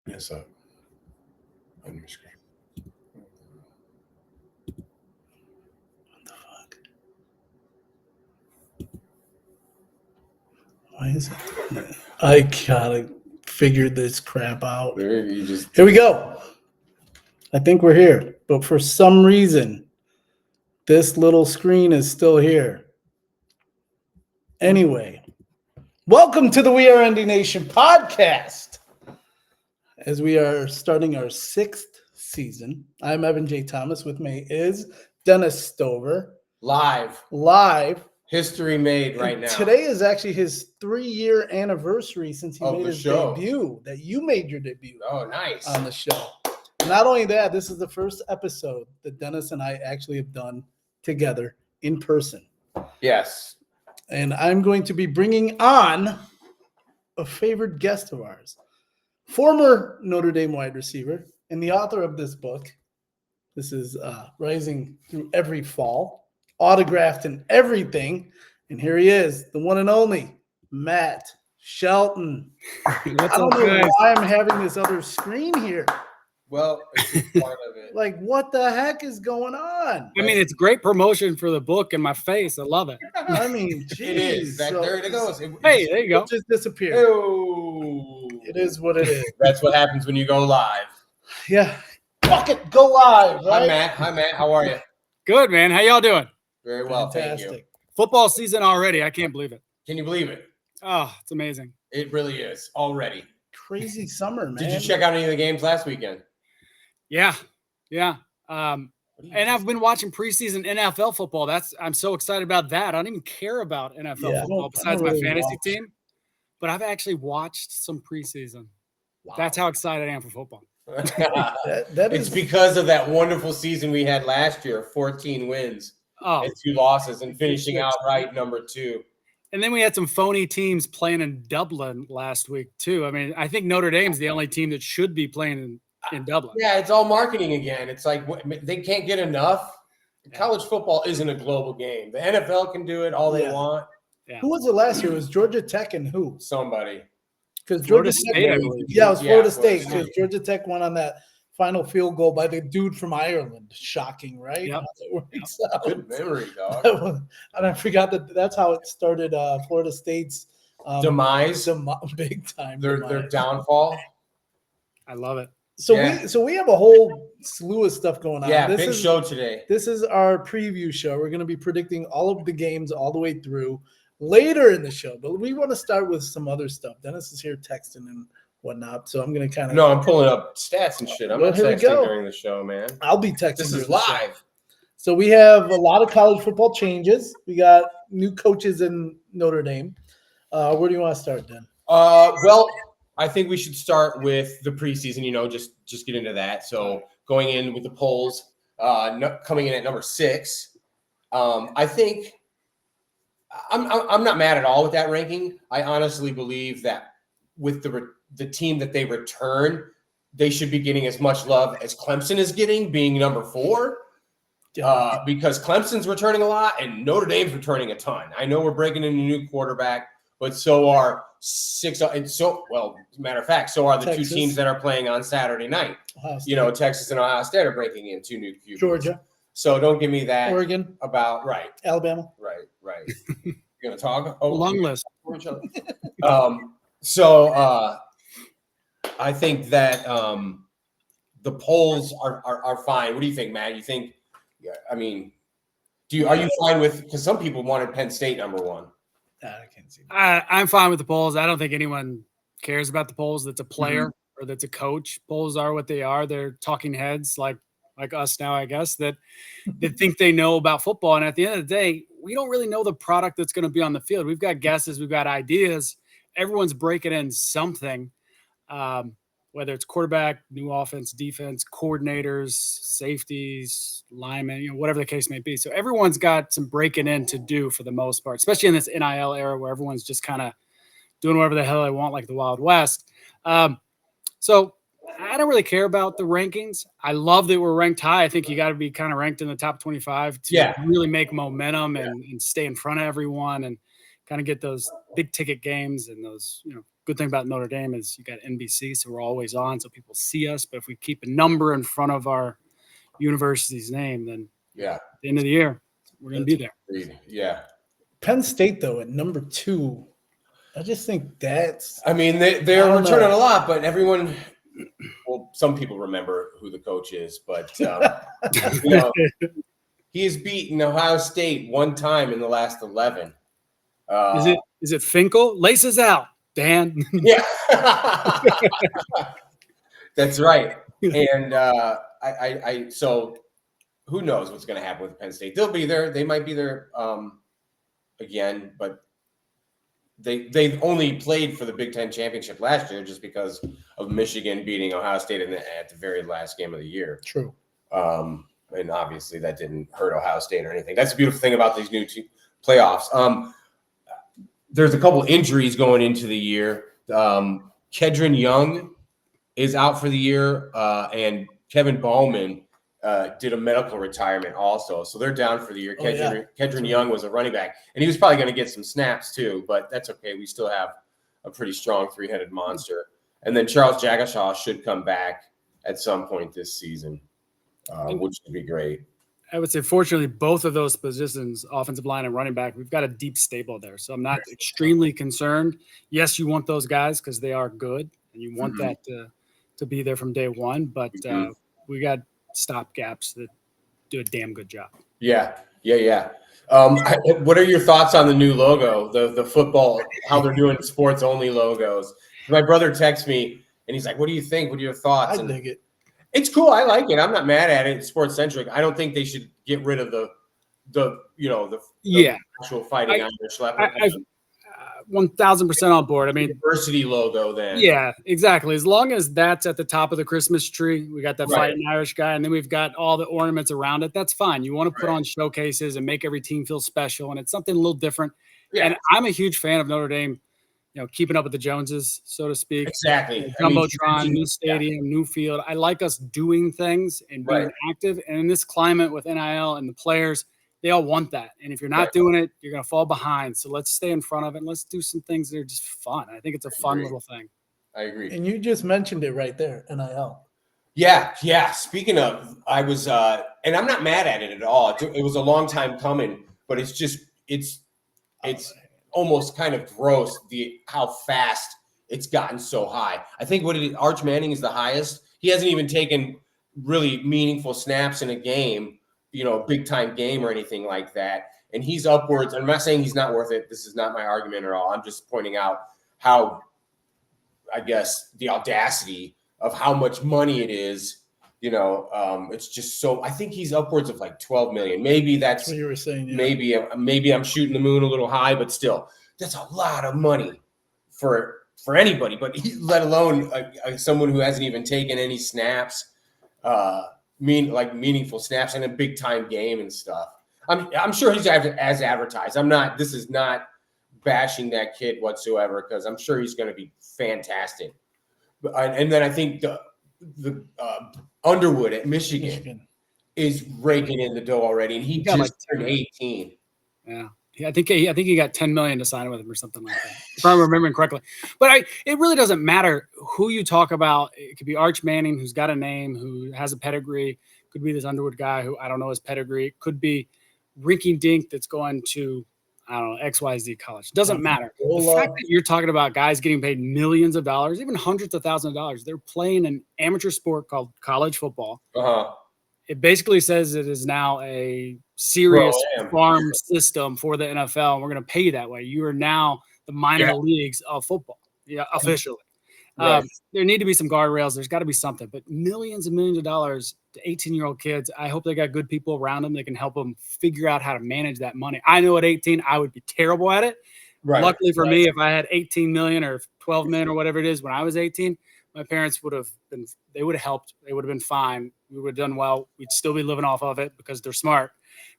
Yes, up on your screen. What the fuck? Why is it? I gotta figure this crap out. There, you just Here we go. I think we're here, but for some reason, this little screen is still here. Anyway, welcome to the We Are ND Nation podcast. As we are starting our 6th season, I'm Evan J. Thomas. With me is Dennis Stover. live history made right now. Today is actually his 3-year anniversary since he Of made the his show. debut. That you made your debut Oh, nice. on the show. Not only that, this is the first episode that Dennis and I actually have done together in person. Yes. And I'm going to be bringing on a favorite guest of ours, former Notre Dame wide receiver and the author of this book. This is Rising Through Every Fall, autographed and everything. And here he is, the one and only Matt Shelton. I don't know why I'm having this other screen here. Well, it's just part of it. Like, what the heck is going on? I mean, it's great promotion for the book in my face. I love it. I mean, geez, It is. There it goes. Hey, there you go. It just disappeared. Oh. It is what it is. That's what happens when you go live. Yeah. Fuck it. Go live, right? Hi, Matt. How are you? Good, man. How y'all doing? Very well, thank you. Fantastic. Football season already. I can't believe it. Can you believe it? Oh, it's amazing. It really is already. Crazy summer, man. Did you check out any of the games last weekend? Yeah. And I've been watching preseason NFL football. I'm so excited about that. I don't even care about NFL football besides my fantasy team. But I've actually watched some preseason. Wow. That's how excited I am for football. It's because of that wonderful season we had last year, 14 wins and 2 losses, and finishing outright number 2. And then we had some phony teams playing in Dublin last week too. I mean, I think Notre Dame's the only team that should be playing in Dublin. Yeah, it's all marketing again. It's like they can't get enough. College football isn't a global game. The NFL can do it all they want. Yeah. Who was it last year? It was Georgia Tech and who? Somebody. Because Georgia State, I believe. Yeah, it was Florida State. Because Georgia Tech won on that final field goal by the dude from Ireland. Shocking, right? Yep. Good memory, dog. And I forgot that's how it started. Florida State's demise, big time. Their downfall. I love it. So we have a whole slew of stuff going on. Yeah, big show today. This is our preview show. We're going to be predicting all of the games all the way through later in the show. But we want to start with some other stuff. Dennis is here texting and whatnot, so I'm going to kind of. No, I'm pulling up stats and shit. I'm not texting during the show, man. I'll be texting. This is live. So we have a lot of college football changes. We got new coaches in Notre Dame. Where do you want to start, Dan? Well, I think we should start with the preseason. Just get into that. So going in with the polls, coming in at number 6, I think I'm not mad at all with that ranking. I honestly believe that with the team that they return, they should be getting as much love as Clemson is getting, being number 4. Because Clemson's returning a lot and Notre Dame's returning a ton. I know we're breaking in a new quarterback, but so are 6. And matter of fact, so are the Texas. 2 teams that are playing on Saturday night. Texas and Ohio State are breaking in 2 new QBs. Georgia. So don't give me that. Oregon. About Alabama. Right. You're gonna talk? Oh, long list. I think that the polls are fine. What do you think, Matt? You think? Yeah, I mean, are you fine with? Because some people wanted Penn State number 1. I can't see that. I'm fine with the polls. I don't think anyone cares about the polls. That's a player or that's a coach. Polls are what they are. They're talking heads like us now, I guess, that think they know about football. And at the end of the day, we don't really know the product that's going to be on the field. We've got guesses. We've got ideas. Everyone's breaking in something, whether it's quarterback, new offense, defense, coordinators, safeties, linemen, whatever the case may be. So everyone's got some breaking in to do for the most part, especially in this NIL era where everyone's just kind of doing whatever the hell they want, like the Wild West. So I don't really care about the rankings. I love that we're ranked high. I think you got to be kind of ranked in the top 25 to really make momentum and stay in front of everyone and kind of get those big ticket games and those, good thing about Notre Dame is you got NBC, so we're always on, so people see us. But if we keep a number in front of our university's name, then at the end of the year, we're going to be there. Yeah. Penn State, though, at number 2, I just think that's. I mean, they're returning a lot, but everyone. Well, some people remember who the coach is, but he has beaten Ohio State one time in the last 11. Is it Finkel? Laces out, Dan. Yeah, that's right. And so who knows what's going to happen with Penn State? They'll be there. They might be there again, but they've only played for the Big Ten championship last year just because of Michigan beating Ohio State at the very last game of the year. True. And obviously that didn't hurt Ohio State or anything. That's the beautiful thing about these new playoffs. There's a couple injuries going into the year. Kedron Young is out for the year, and Kevin Bowman did a medical retirement also. So they're down for the year. Kedron Young was a running back, and he was probably going to get some snaps too, but that's okay. We still have a pretty strong three-headed monster. And then Charles Jagashaw should come back at some point this season, which would be great. I would say, fortunately, both of those positions, offensive line and running back, we've got a deep stable there. So I'm not extremely concerned. Yes, you want those guys because they are good, and you want that to be there from day one. But we got stopgaps that do a damn good job. Yeah. What are your thoughts on the new logo, the football, how they're doing sports-only logos? My brother texts me, and he's like, what do you think? What are your thoughts? I dig it. It's cool. I like it. I'm not mad at it. It's sports centric. I don't think they should get rid of the actual fighting Irish. 1,000% on board. I mean, university logo then. Yeah, exactly. As long as that's at the top of the Christmas tree, we got that fighting Irish guy, and then we've got all the ornaments around it. That's fine. You want to put on showcases and make every team feel special, and it's something a little different. Yeah. And I'm a huge fan of Notre Dame, keeping up with the Joneses, so to speak. Exactly. Jumbotron, new stadium, new field. I like us doing things and being active. And in this climate with NIL and the players, they all want that. And if you're not doing it, you're going to fall behind. So let's stay in front of it. And let's do some things that are just fun. I think it's a fun little thing. I agree. And you just mentioned it right there, NIL. Yeah. Speaking of, I was, and I'm not mad at it at all. It was a long time coming, but it's just, it's almost kind of gross how fast it's gotten so high. I think Arch Manning is the highest. He hasn't even taken really meaningful snaps in a game, big time game or anything like that. And he's upwards. I'm not saying he's not worth it. This is not my argument at all. I'm just pointing out how, I guess, the audacity of how much money it is. It's just so. I think he's upwards of like 12 million. Maybe that's what you were saying. Yeah. Maybe I'm shooting the moon a little high, but still, that's a lot of money for anybody. But let alone someone who hasn't even taken any snaps, meaningful snaps in a big time game and stuff. I'm sure he's as advertised. This is not bashing that kid whatsoever because I'm sure he's going to be fantastic. And then I think the Underwood at Michigan is raking in the dough already, and he just turned 18. Yeah, I think he got $10 million to sign with him or something like that, if I'm remembering correctly. But it really doesn't matter who you talk about. It could be Arch Manning, who's got a name, who has a pedigree. Could be this Underwood guy who I don't know his pedigree. It could be Rinky Dink that's going to XYZ college. Doesn't matter. The fact that you're talking about guys getting paid millions of dollars, even hundreds of thousands of dollars, they're playing an amateur sport called college football. It basically says it is now a serious farm system for the NFL, and we're going to pay you that way. You are now the minor leagues of football, officially. There need to be some guardrails. There's got to be something. But millions and millions of dollars to 18-year-old kids, I hope they got good people around them that can help them figure out how to manage that money. I know at 18, I would be terrible at it. Luckily for me, if I had 18 million or 12 million or whatever it is when I was 18, my parents would have helped. They would have been fine. We would have done well. We'd still be living off of it because they're smart.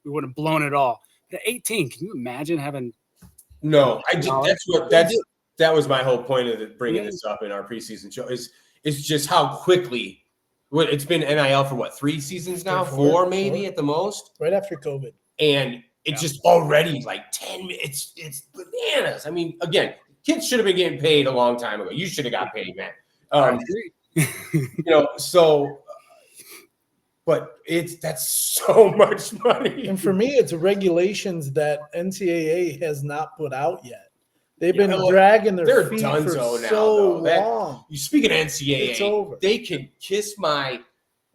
We wouldn't have blown it all. But at 18, can you imagine having? No, that was my whole point of bringing this up in our preseason show is just how quickly it's been NIL for 3 seasons now, 4 maybe at the most, right after COVID, and it's just already like 10. It's bananas. I mean, again, kids should have been getting paid a long time ago. You should have got paid, man. I agree. But that's so much money. And for me, it's regulations that NCAA has not put out yet. They've been dragging their feet for so long. You speak of NCAA, it's over. They can kiss my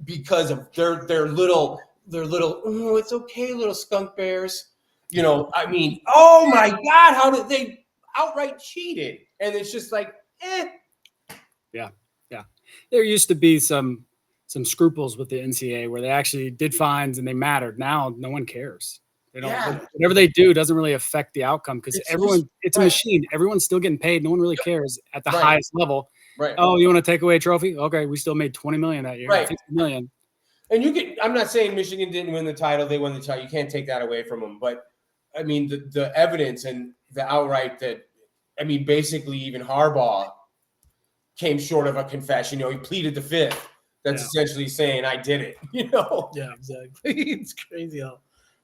because of their little oh, it's okay, little skunk bears. I mean, oh my God, how did they outright cheated? And it's just like, Yeah. There used to be some scruples with the NCAA where they actually did fines and they mattered. Now no one cares. They don't. Yeah. Whatever they do doesn't really affect the outcome because it's a machine. Everyone's still getting paid. No one really cares at the highest level. Right. Oh, you want to take away a trophy? Okay, we still made $20 million that year. Right. $50 million. And I'm not saying Michigan didn't win the title. They won the title. You can't take that away from them. But I mean, the evidence and the outright basically even Harbaugh came short of a confession. He pleaded the fifth. That's essentially saying I did it. Yeah, exactly. It's crazy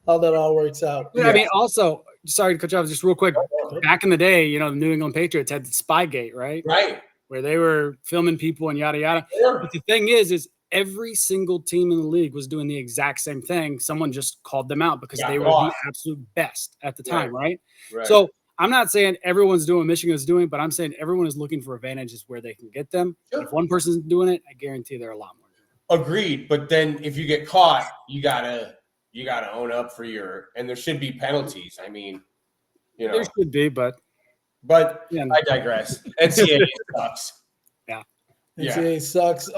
how that all works out. But I mean, also, sorry to cut you off, just real quick. Back in the day, the New England Patriots had the Spygate, right? Right. Where they were filming people and yada yada. Sure. But the thing is every single team in the league was doing the exact same thing. Someone just called them out because they were the absolute best at the time, right? So I'm not saying everyone's doing what Michigan is doing, but I'm saying everyone is looking for advantages where they can get them. Sure. If one person's doing it, I guarantee there are a lot more. Agreed. But then if you get caught, you gotta own up and there should be penalties. I mean, there should be, but I digress. NCAA sucks. NCAA sucks.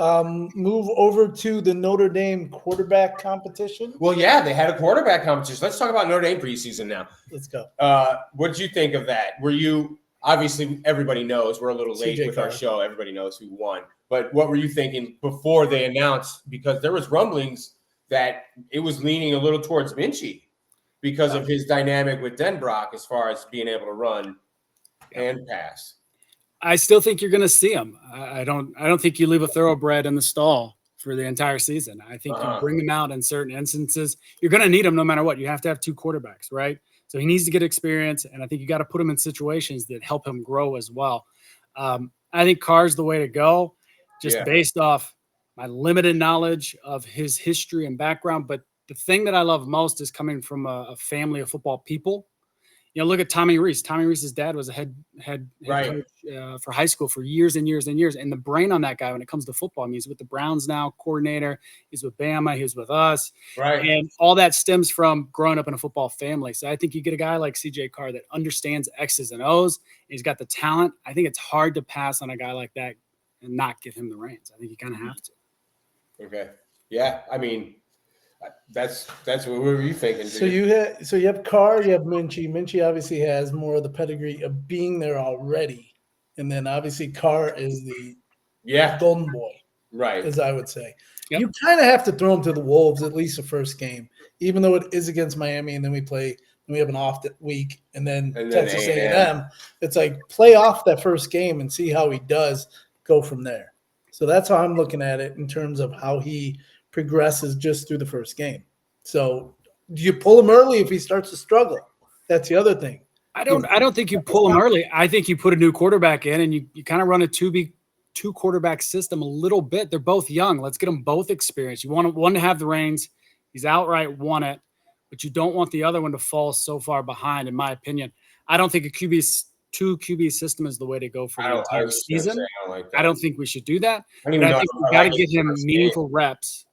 Move over to the Notre Dame quarterback competition. Well, yeah, they had a quarterback competition. Let's talk about Notre Dame preseason now. Let's go. What did you think of that? Were you obviously everybody knows we're a little late with our show. Everybody knows who won. But what were you thinking before they announced? Because there was rumblings that it was leaning a little towards Minchie because of his dynamic with Denbrock as far as being able to run and pass. I still think you're going to see him. I don't think you leave a thoroughbred in the stall for the entire season. I think you bring him out in certain instances. You're going to need him no matter what. You have to have two quarterbacks, right? So he needs to get experience, and I think you got to put him in situations that help him grow as well. I think Carr's the way to go, just based off my limited knowledge of his history and background. But the thing that I love most is coming from a family of football people. Look at Tommy Rees. Tommy Rees's dad was a head coach for high school for years and years and years. And the brain on that guy when it comes to football, I mean, he's with the Browns now, coordinator. He's with Bama. He's with us. Right. And all that stems from growing up in a football family. So I think you get a guy like CJ Carr that understands X's and O's. And he's got the talent. I think it's hard to pass on a guy like that and not give him the reins. I think you kind of have to. Okay. Yeah. I mean, that's what were you thinking? So you have Carr, you have Minchie. Minchie obviously has more of the pedigree of being there already, and then obviously Carr is the golden boy, right? As I would say, you kind of have to throw him to the wolves at least the first game, even though it is against Miami, and then we have an off week, and then Texas A&M. It's like play off that first game and see how he does. Go from there. So that's how I'm looking at it in terms of how he progresses just through the first game. So do you pull him early if he starts to struggle? That's the other thing. I don't think you pull him early. I think you put a new quarterback in and you kind of run a two quarterback system a little bit. They're both young. Let's get them both experience. You want one to have the reins. He's outright won it, but you don't want the other one to fall so far behind, in my opinion. I don't think a two QB system is the way to go for the entire season. I don't think we should do that. I think we got to get him meaningful reps.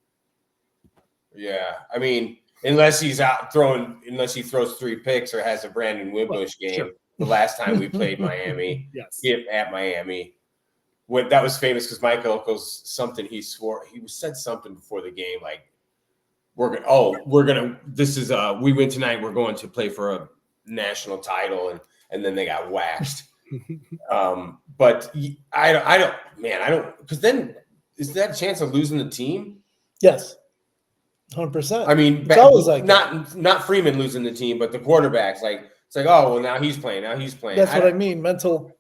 Yeah, I mean, unless he throws 3 picks or has a Brandon Wimbush game. Sure. The last time we played Miami, at Miami, that was famous because Mike Elko's something he said something before the game like, we win tonight. We're going to play for a national title, and then they got waxed. But I don't, because then is that a chance of losing the team? Yes. 100%. I mean, it's always like not Freeman losing the team, but the quarterbacks. Like it's like, oh well, now he's playing. That's what I mean. Mentally,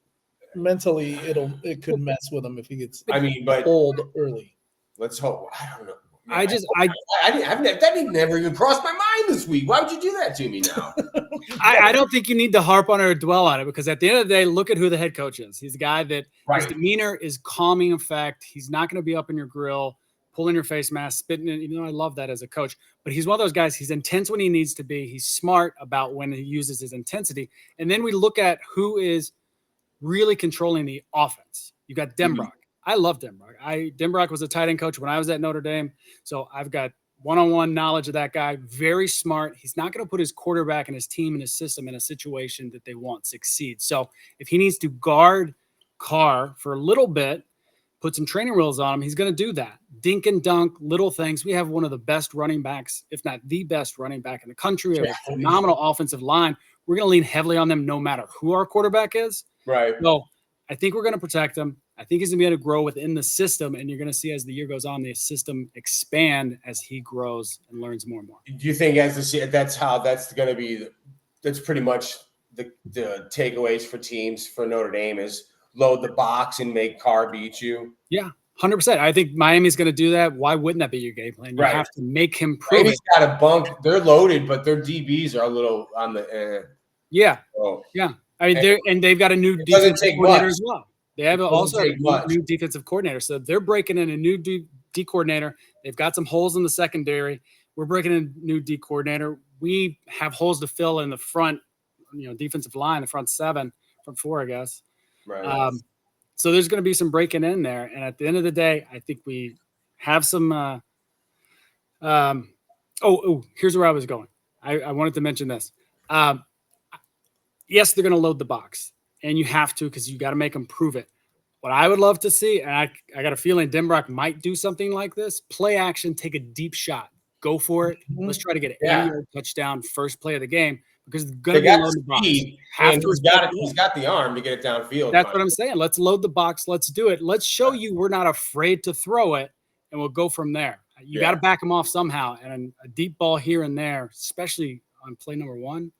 it could mess with him if he gets. but old early. Let's hope. I don't know. I that never even crossed my mind this week. Why would you do that to me now? I don't think you need to harp on it or dwell on it, because at the end of the day, look at who the head coach is. He's a guy that his demeanor is calming effect. He's not going to be up in your grill, pulling your face mask, spitting it. Even though I love that as a coach, but he's one of those guys. He's intense when he needs to be. He's smart about when he uses his intensity. And then we look at who is really controlling the offense. You got Denbrock. I love Denbrock. Denbrock was a tight end coach when I was at Notre Dame. So I've got one-on-one knowledge of that guy. Very smart. He's not going to put his quarterback and his team and his system in a situation that they won't succeed. So if he needs to guard Carr for a little bit, put some training wheels on him, he's going to do that. Dink and dunk, little things. We have one of the best running backs, if not the best running back in the country. We have a phenomenal offensive line. We're going to lean heavily on them no matter who our quarterback is. Right. So I think we're going to protect him. I think he's going to be able to grow within the system, and you're going to see as the year goes on, the system expand as he grows and learns more and more. Do you think that's going to be that's pretty much the takeaways for teams for Notre Dame is load the box and make Carr beat you? Yeah, 100%. I think Miami's going to do that. Why wouldn't that be your game plan? You have to make him prove Miami's got a bunk. They're loaded, but their DBs are a little on the Yeah. So, yeah. I mean, they've got a new defensive coordinator as well. They have also a new defensive coordinator. So they're breaking in a new D coordinator. They've got some holes in the secondary. We're breaking in a new D coordinator. We have holes to fill in the front, defensive line, the front four, I guess. Right. So there's going to be some breaking in there. And at the end of the day, I think we have some here's where I was going. I wanted to mention this. Yes, they're going to load the box. And you have to, because you got to make them prove it. What I would love to see, and I got a feeling Denbrock might do something like this, play action, take a deep shot. Go for it. Let's try to get an 80-yard touchdown first play of the game, because it's going to be load the box. And he's got the arm to get it downfield. That's what I'm saying. Let's load the box. Let's do it. Let's show you we're not afraid to throw it, and we'll go from there. You got to back them off somehow. And a deep ball here and there, especially on play number 1,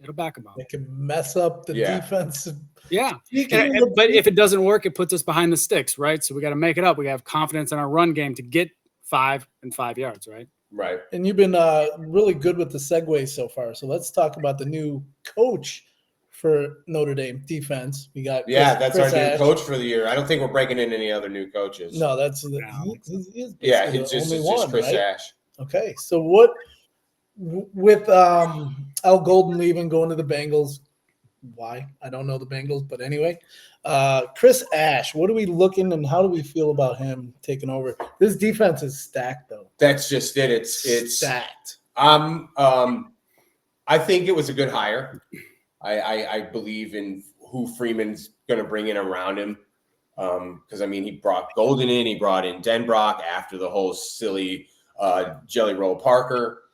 it'll back them up. They can mess up the defense. Yeah. But if it doesn't work, it puts us behind the sticks, right? So we got to make it up. We have confidence in our run game to get 5 and 5 yards, right? Right. And you've been really good with the segues so far. So let's talk about the new coach for Notre Dame defense. We got that's our new coach for the year. I don't think we're breaking in any other new coaches. No, that's it's just Chris Ash. Okay, so what with Al Golden leaving, going to the Bengals? Why? I don't know the Bengals, but anyway, Chris Ash. What are we looking, and how do we feel about him taking over? This defense is stacked, though. That's just it. It's stacked. I think it was a good hire. I believe in who Freeman's going to bring in around him. Because he brought Golden in, he brought in Denbrock after the whole silly Jelly Roll Parker,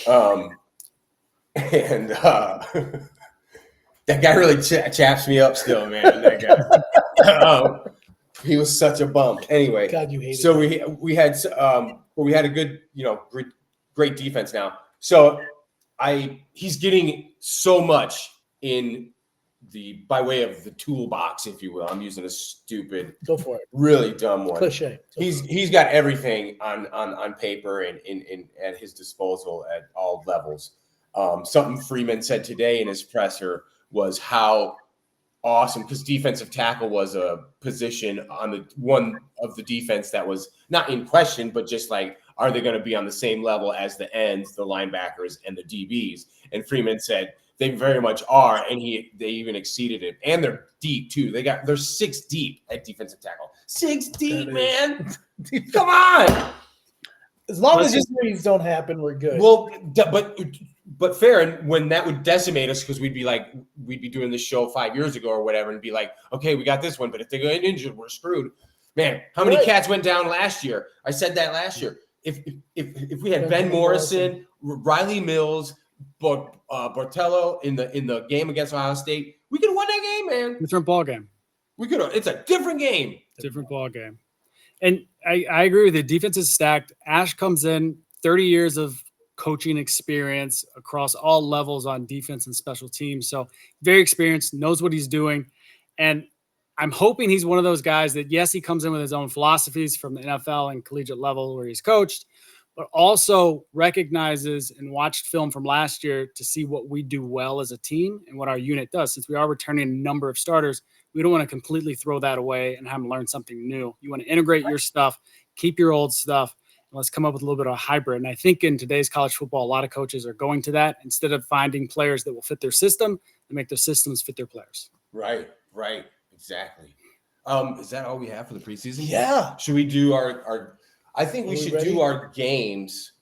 and that guy really chaps me up still, man. That guy, he was such a bum. Anyway, God, you hate it. So we had a good, great defense now. So he's getting so much in by way of the toolbox, if you will. I'm using a stupid, go for it, really dumb one. Cliche. He's got everything on paper and in at his disposal at all levels. Something Freeman said today in his presser was how awesome, because defensive tackle was a position on the one of the defense that was not in question, but just like, are they going to be on the same level as the ends, the linebackers, and the DBs? And Freeman said they very much are, and they even exceeded it. And they're deep too. They're 6 deep at defensive tackle. 6 deep, man. Come on. As long as injuries don't happen, we're good. Well, but fair, and when that would decimate us, because we'd be doing this show 5 years ago or whatever, and be like, okay, we got this one, but if they get injured, we're screwed. Man, how many cats went down last year? I said that last year. If we had Ben Morrison, Riley Mills, Bortello in the game against Ohio State, we could have won that game, man. Different ball game. We could have. It's a different game. Different ball game. And I agree with you. Defense is stacked. Ash comes in, 30 years of coaching experience across all levels on defense and special teams. So very experienced, knows what he's doing. And I'm hoping he's one of those guys that, yes, he comes in with his own philosophies from the NFL and collegiate level where he's coached, but also recognizes and watched film from last year to see what we do well as a team and what our unit does. Since we are returning a number of starters, we don't want to completely throw that away and have them learn something new. You want to integrate your stuff, keep your old stuff, and let's come up with a little bit of a hybrid. And I think in today's college football, a lot of coaches are going to that instead of finding players that will fit their system and make their systems fit their players. Right. Exactly. Is that all we have for the preseason? Yeah. Should we do our I think we should do our games,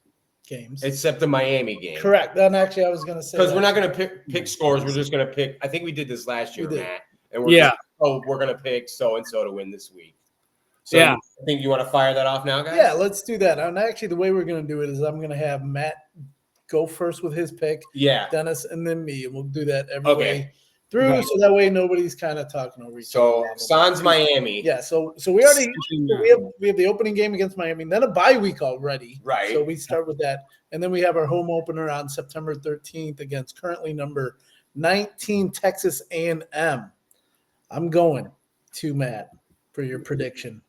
except the Miami game. Correct. Then actually, I was going to say because we're not going to pick scores. We're just going to pick. I think we did this last year, Matt. And we're we're going to pick so and so to win this week. So I think you want to fire that off now, guys? Yeah, let's do that. And actually, the way we're going to do it is I'm going to have Matt go first with his pick. Yeah. Dennis and then me, and we'll do that every way through, so that way nobody's kind of talking over each other. So Sans Miami. Yeah. So we already we have the opening game against Miami, then a bye week already. Right. So we start with that, and then we have our home opener on September 13th against currently number 19 Texas A&M. I'm going to Matt for your prediction.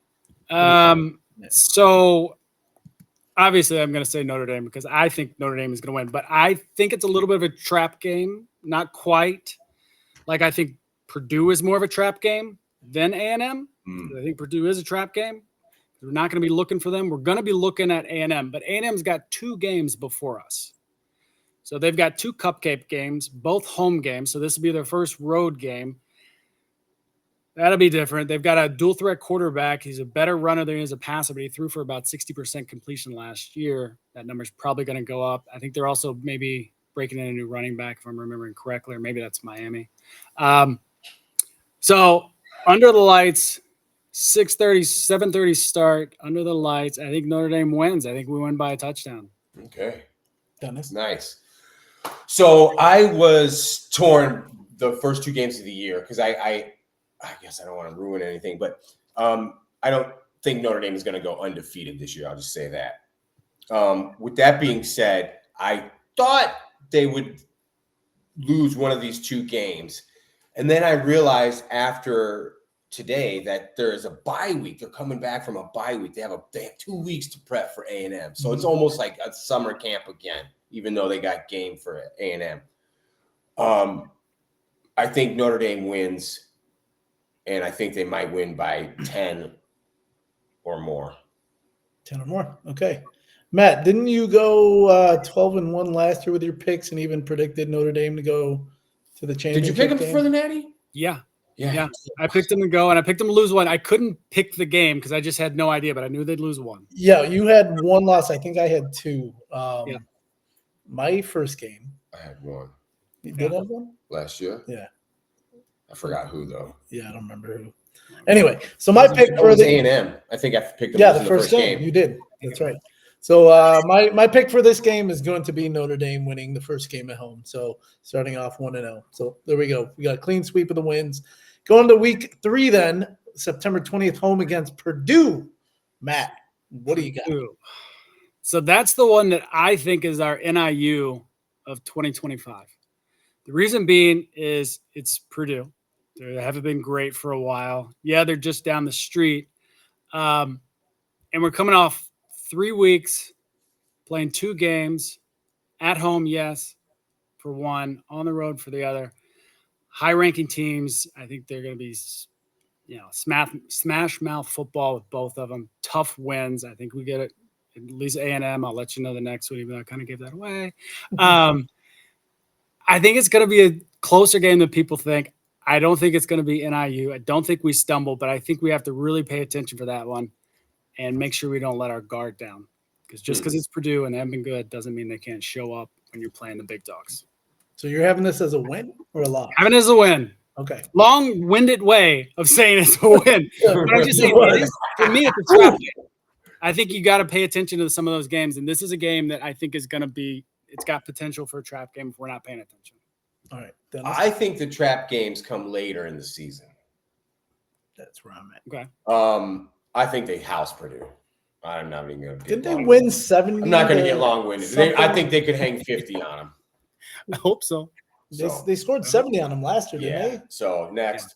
So obviously I'm going to say Notre Dame because I think Notre Dame is going to win, but I think it's a little bit of a trap game. Not quite. Like I think Purdue is more of a trap game than A&M. I think Purdue is a trap game. We're not going to be looking for them. We're going to be looking at A&M, but A&M's got 2 games before us. So they've got 2 cupcake games, both home games. So this will be their first road game. That'll be different. They've got a dual threat quarterback. He's a better runner than he is a passer, but he threw for about 60% completion last year. That number's probably going to go up. I think they're also maybe breaking in a new running back, if I'm remembering correctly, or maybe that's Miami. So under the lights, 6:30, 7:30 start, under the lights. I think Notre Dame wins. I think we win by a touchdown. Okay. Dennis. Nice. So I was torn the first 2 games of the year because I guess I don't want to ruin anything, but I don't think Notre Dame is going to go undefeated this year. I'll just say that. With that being said, I thought they would lose one of these 2 games. And then I realized after today that there is a bye week. They're coming back from a bye week. They have 2 weeks to prep for A&M. So it's almost like a summer camp again, even though they got game for A&M. I think Notre Dame wins. And I think they might win by 10 or more. 10 or more. Okay. Matt, didn't you go 12-1 last year with your picks and even predicted Notre Dame to go to the championship? Did you pick them game? for the Natty? Yeah. I picked them to go, and I picked them to lose one. I couldn't pick the game because I just had no idea, but I knew they'd lose one. Yeah, you had 1 loss. I think I had 2. My first game. I had 1. You did have 1? Last year? Yeah. I forgot who, though. Yeah, I don't remember who. Anyway, so my pick for the A&M. I think I picked them the first game. You did. That's right. So my pick for this game is going to be Notre Dame winning the first game at home. So starting off 1-0. So there we go. We got a clean sweep of the wins. Going to week 3 then, September 20th, home against Purdue. Matt, what do you got? So that's the one that I think is our NIU of 2025. The reason being is it's Purdue. They haven't been great for a while. Yeah, they're just down the street. And we're coming off 3 weeks, playing 2 games, at home, yes, for one, on the road for the other. High-ranking teams, I think they're going to be, smash mouth football with both of them. Tough wins. I think we get it. At least A&M. I'll let you know the next one, even though I kind of gave that away. I think it's going to be a closer game than people think. I don't think it's going to be NIU. I don't think we stumble, but I think we have to really pay attention for that one and make sure we don't let our guard down. Because just because it's Purdue and they haven't been good doesn't mean they can't show up when you're playing the big dogs. So you're having this as a win or a loss? Having it as a win. Okay. Long-winded way of saying it's a win. But I'm just saying, for me, it's a trap game. I think you got to pay attention to some of those games. And this is a game that I think is going to be – it's got potential for a trap game if we're not paying attention. All right. I think the trap games come later in the season. That's where I'm at. Okay. I think they house Purdue. I'm not even going to. Did they win 70? I'm not going to get long-winded. I think they could hang 50 on them. I hope so. They scored 70 on them last year, didn't they? So next.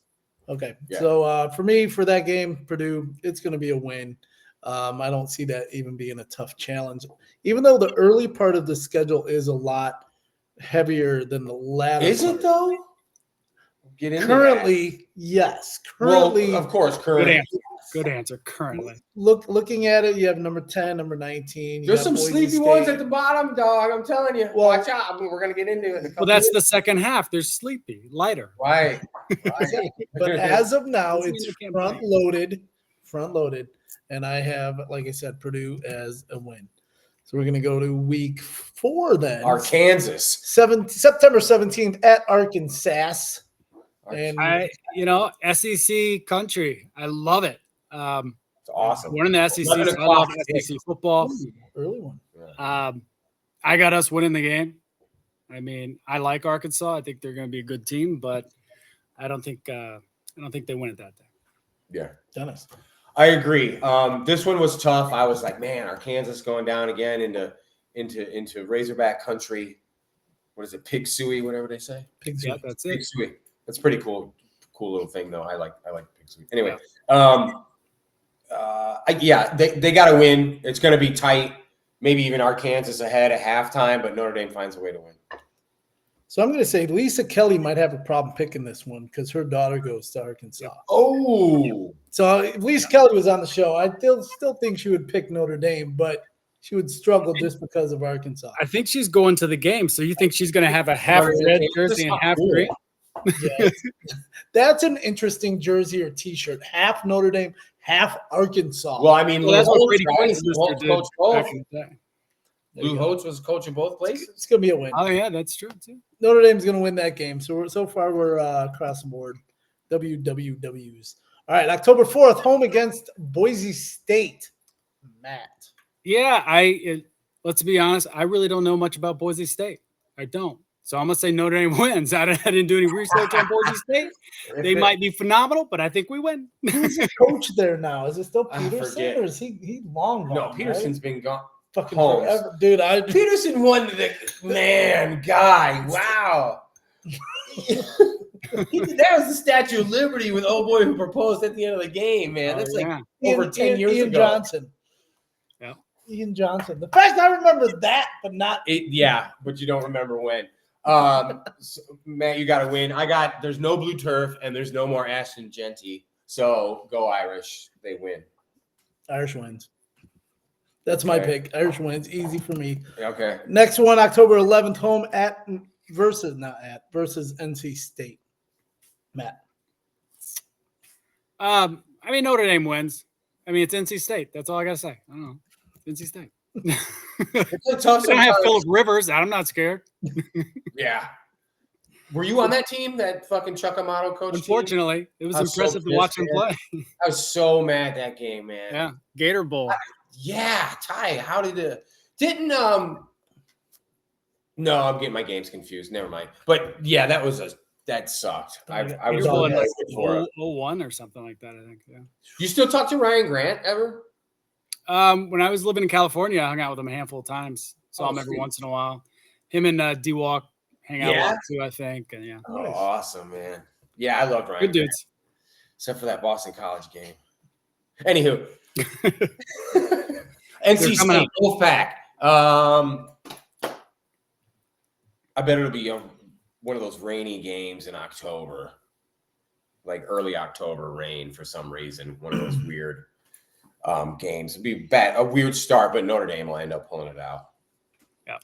Okay. Yeah. So for me, for that game, Purdue, it's going to be a win. I don't see that even being a tough challenge, even though the early part of the schedule is a lot heavier than the latter. Is part. it though? Get into Currently, yes. that. Currently, Well, of course, Good currently. answer. Good answer. Currently. looking at it, you have number 10, number 19. You There's got some Boise sleepy State. ones at the bottom, dog. I'm telling you. Well- Watch out. I mean, we're gonna get into it in a couple. Well, that's minutes. the second half. They're sleepy, lighter. Right. But as of now, Doesn't it's mean they can't play. front loaded, and I have, like I said, Purdue as a win. So we're going to go to week 4 then. Arkansas. September 17th at Arkansas. And SEC country. I love it. It's awesome. Born in the SEC. 11 So I love o'clock. SEC football. early one. I got us winning the game. I mean, I like Arkansas. I think they're going to be a good team, but I don't think they win it that day. Yeah. Dennis. I agree. This one was tough. I was like, man, Arkansas going down again into Razorback country. What is it? Pig suey, whatever they say. Pigs. Yeah, that's Pig it. suey. That's pretty cool. Cool little thing though. I like pig suey. Anyway, they got to win. It's going to be tight. Maybe even Arkansas ahead at halftime, but Notre Dame finds a way to win. So I'm going to say Lisa Kelly might have a problem picking this one because her daughter goes to Arkansas. Oh, So if Lisa Kelly was on the show, I still think she would pick Notre Dame, but she would struggle just because of Arkansas. I think she's going to the game. So you think she's going to have a half red jersey and half green? Yeah. That's an interesting jersey or T-shirt. Half Notre Dame, half Arkansas. well, I mean, Well, that's what Brady Holtz, Quinn's Lou sister Holtz did coached both. back in the day. Lou Holtz was coaching both places. It's going to be a win. Oh yeah, that's true too. Notre Dame's going to win that game. So far we're across the board. WWWs. All right, October 4th, home against Boise State. Matt. Yeah, let's be honest. I really don't know much about Boise State. I don't. So I'm gonna say Notre Dame wins. I didn't do any research on Boise State. They might be phenomenal, but I think we win. Who's the coach there now? Is it still I Peterson forget. or is he long gone? No, Peterson's right? fucking been gone. Holmes. forever. Dude, Peterson won the guy. Wow. That was the Statue of Liberty with old boy who proposed at the end of the game, man. That's over 10 years Ian ago. Johnson. Yeah. Ian Johnson. The fact I remember that, but not But you don't remember when. So, Matt, you got to win. There's no blue turf and there's no more Ashton Genty. So go Irish. They win. Irish wins. That's my Okay. pick. Irish wins. Easy for me. Okay. Next one, October 11th, home versus NC State. Matt. I mean, Notre Dame wins. I mean, it's NC State. That's all I gotta say. I don't know. It's NC State. It's a tough They don't have sometimes. Philip Rivers. I'm not scared. Yeah. Were you on that team, that fucking Chuck Amato coach team? Unfortunately, it was I'm so impressive to watch him pissed, play. I was so mad that game, man. Yeah, Gator Bowl. Yeah, Ty, how did it didn't no, I'm getting my games confused. Never mind. But yeah, that sucked. I was Gator Bowl in really like excited for it. 01 or something like that. I think. Yeah. You still talk to Ryan Grant ever? When I was living in California, I hung out with him a handful of times. Saw him every sweet. once in a while. Him and D-Walk hang out a Yeah? lot too, I think. And yeah, Oh, awesome, man. Yeah, I loved Ryan. good Grant, dudes. except for that Boston College game. Anywho, They're NC coming State Wolfpack. I bet it'll be one of those rainy games in October, like early October rain for some reason. One of those weird games. It'd be a weird start, but Notre Dame will end up pulling it out. Yeah.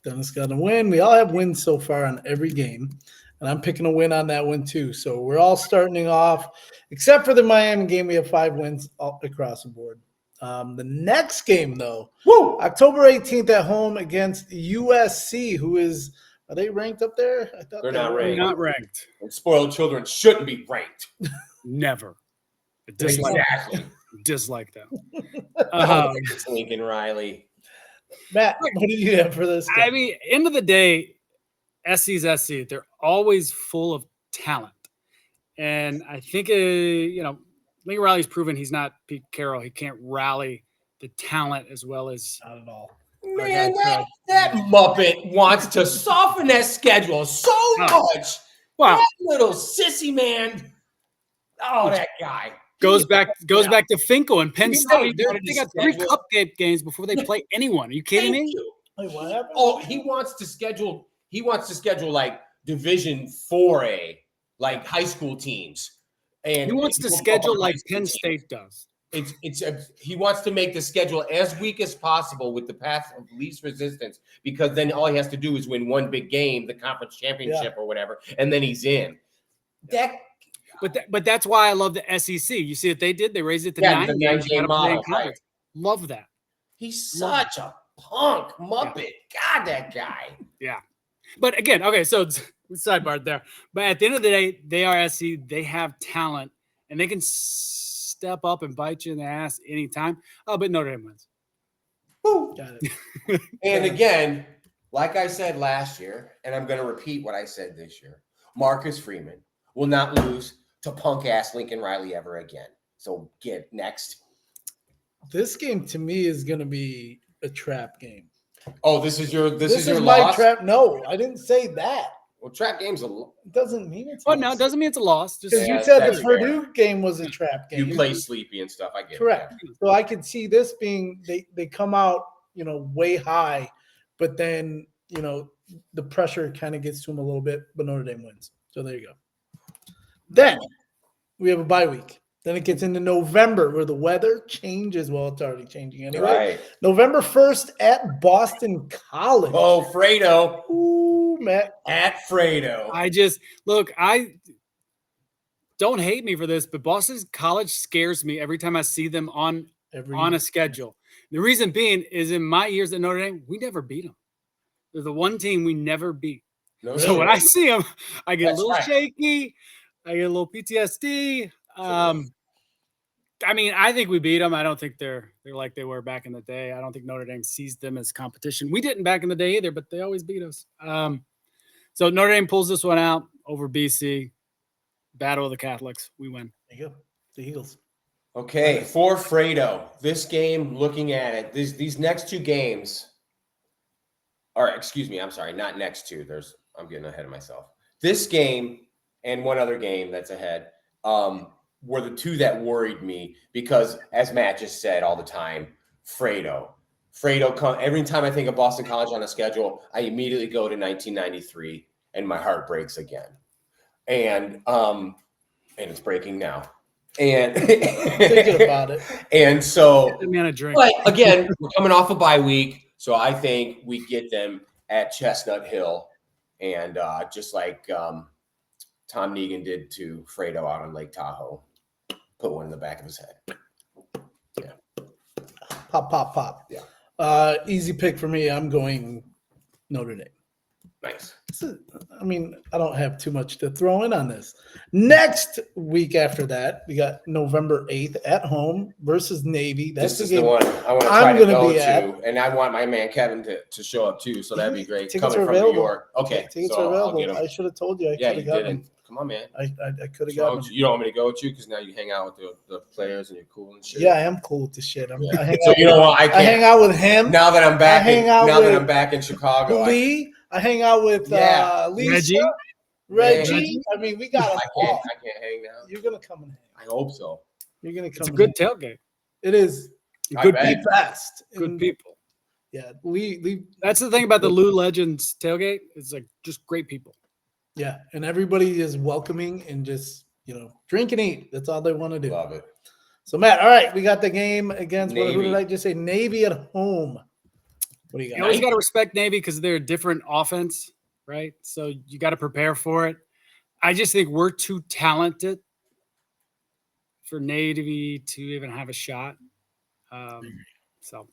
Dennis got a win. We all have wins so far on every game, and I'm picking a win on that one too. So we're all starting off, except for the Miami game. We have 5 wins all across the board. The next game, though, October 18th at home against USC, are they ranked up there? I thought They're they not were. ranked. Not ranked. And spoiled children shouldn't be ranked. Never. Dislike them. It's Lincoln Riley. Matt, what do you have for this game? I mean, end of the day, SC's SC. They're always full of talent, and I think Lincoln Riley's proven he's not Pete Carroll. He can't rally the talent as well as Not at all. Man, that Muppet wants to soften that schedule so much. wow. That little sissy man. Oh, that guy. Goes back to Finkel and Penn You State. know, They got 3 cupcake games before they play anyone. Are you kidding Thank me? you. Wait, what happened? Oh, he wants to schedule like Division 4A, like high school teams. And He wants to schedule like Penn State does. He wants to make the schedule as weak as possible with the path of least resistance, because then all he has to do is win one big game, the conference championship or whatever, and then he's in. But that's why I love the SEC. You see what they did? They raised it to 9 the games. You 9-game gotta play in model, college. right. Love that. He's such a punk muppet. God, that guy. Yeah. But again, okay, so sidebar there. But at the end of the day, they are SC. They have talent, and they can step up and bite you in the ass anytime. Oh, but Notre Dame wins. Got it. And again, like I said last year, and I'm going to repeat what I said this year, Marcus Freeman will not lose to punk-ass Lincoln Riley ever again. So get next. This game to me is going to be a trap game. Oh, this is your my loss? trap. No, I didn't say that. Well, trap games It doesn't mean it's. Oh, no, it doesn't mean it's a loss. Just Because you said the Purdue game was a trap game. You play sleepy and stuff. I get Correct. it. So I could see this being they come out, way high, but then, the pressure kind of gets to them a little bit, but Notre Dame wins. So there you go. Then we have a bye week. Then it gets into November where the weather changes. Well, it's already changing anyway. Right. November 1st at Boston College. Oh, Fredo. Ooh, Matt. At Fredo. I don't hate me for this, but Boston College scares me every time I see them on a schedule. The reason being is in my years at Notre Dame, we never beat them. They're the one team we never beat. No, So when I see them, I get a little right. shaky. I get a little PTSD. I mean, I think we beat them. I don't think they're like they were back in the day. I don't think Notre Dame sees them as competition. We didn't back in the day either, but they always beat us. So Notre Dame pulls this one out over BC. Battle of the Catholics. We win. There you go. The Eagles. Okay, for Fredo, this game, looking at it, these next two games, or excuse me, I'm sorry, not next two. I'm getting ahead of myself. This game and one other game that's ahead were the two that worried me because, as Matt just said all the time, Fredo, every time I think of Boston College on a schedule, I immediately go to 1993 and my heart breaks again. And it's breaking now. And thinking about it. And so, but again, we're coming off a bye week, so I think we get them at Chestnut Hill, and just like Tom Negan did to Fredo out on Lake Tahoe, put one in the back of his head. Yeah, Pop. Yeah. Easy pick for me. I'm going Notre Dame. Nice. I don't have too much to throw in on this. Next week after that, we got November 8th at home versus Navy. This is the one I want to try to go to, and I want my man Kevin to show up too, so that'd be great. Tickets Coming are from available. New York. Okay, tickets so are available. I'll get 'em. I should have told you. Yeah, you didn't. Come on, man. I could have gotten them. You don't want me to go with you because now you hang out with the players and you're cool and shit. Yeah, I am cool with the shit. So you know what? I hang out with him. Now that I'm back. I'm back in Chicago. Lee. I hang out with Lisa, Reggie. I mean, we got. I can't hang now. You're gonna come and hang. I hope so. You're gonna come. It's a good tailgate. It is. Good people. Best. Good people. Yeah, Lee. That's the thing about the Lou Legends tailgate. It's like just great people. Yeah, and everybody is welcoming and just drink and eat. That's all they want to do. Love it. So Matt, all right, we got the game against who did I just say? Navy at home. What do you got? You always got to respect Navy because they're a different offense, right? So you got to prepare for it. I just think we're too talented for Navy to even have a shot. So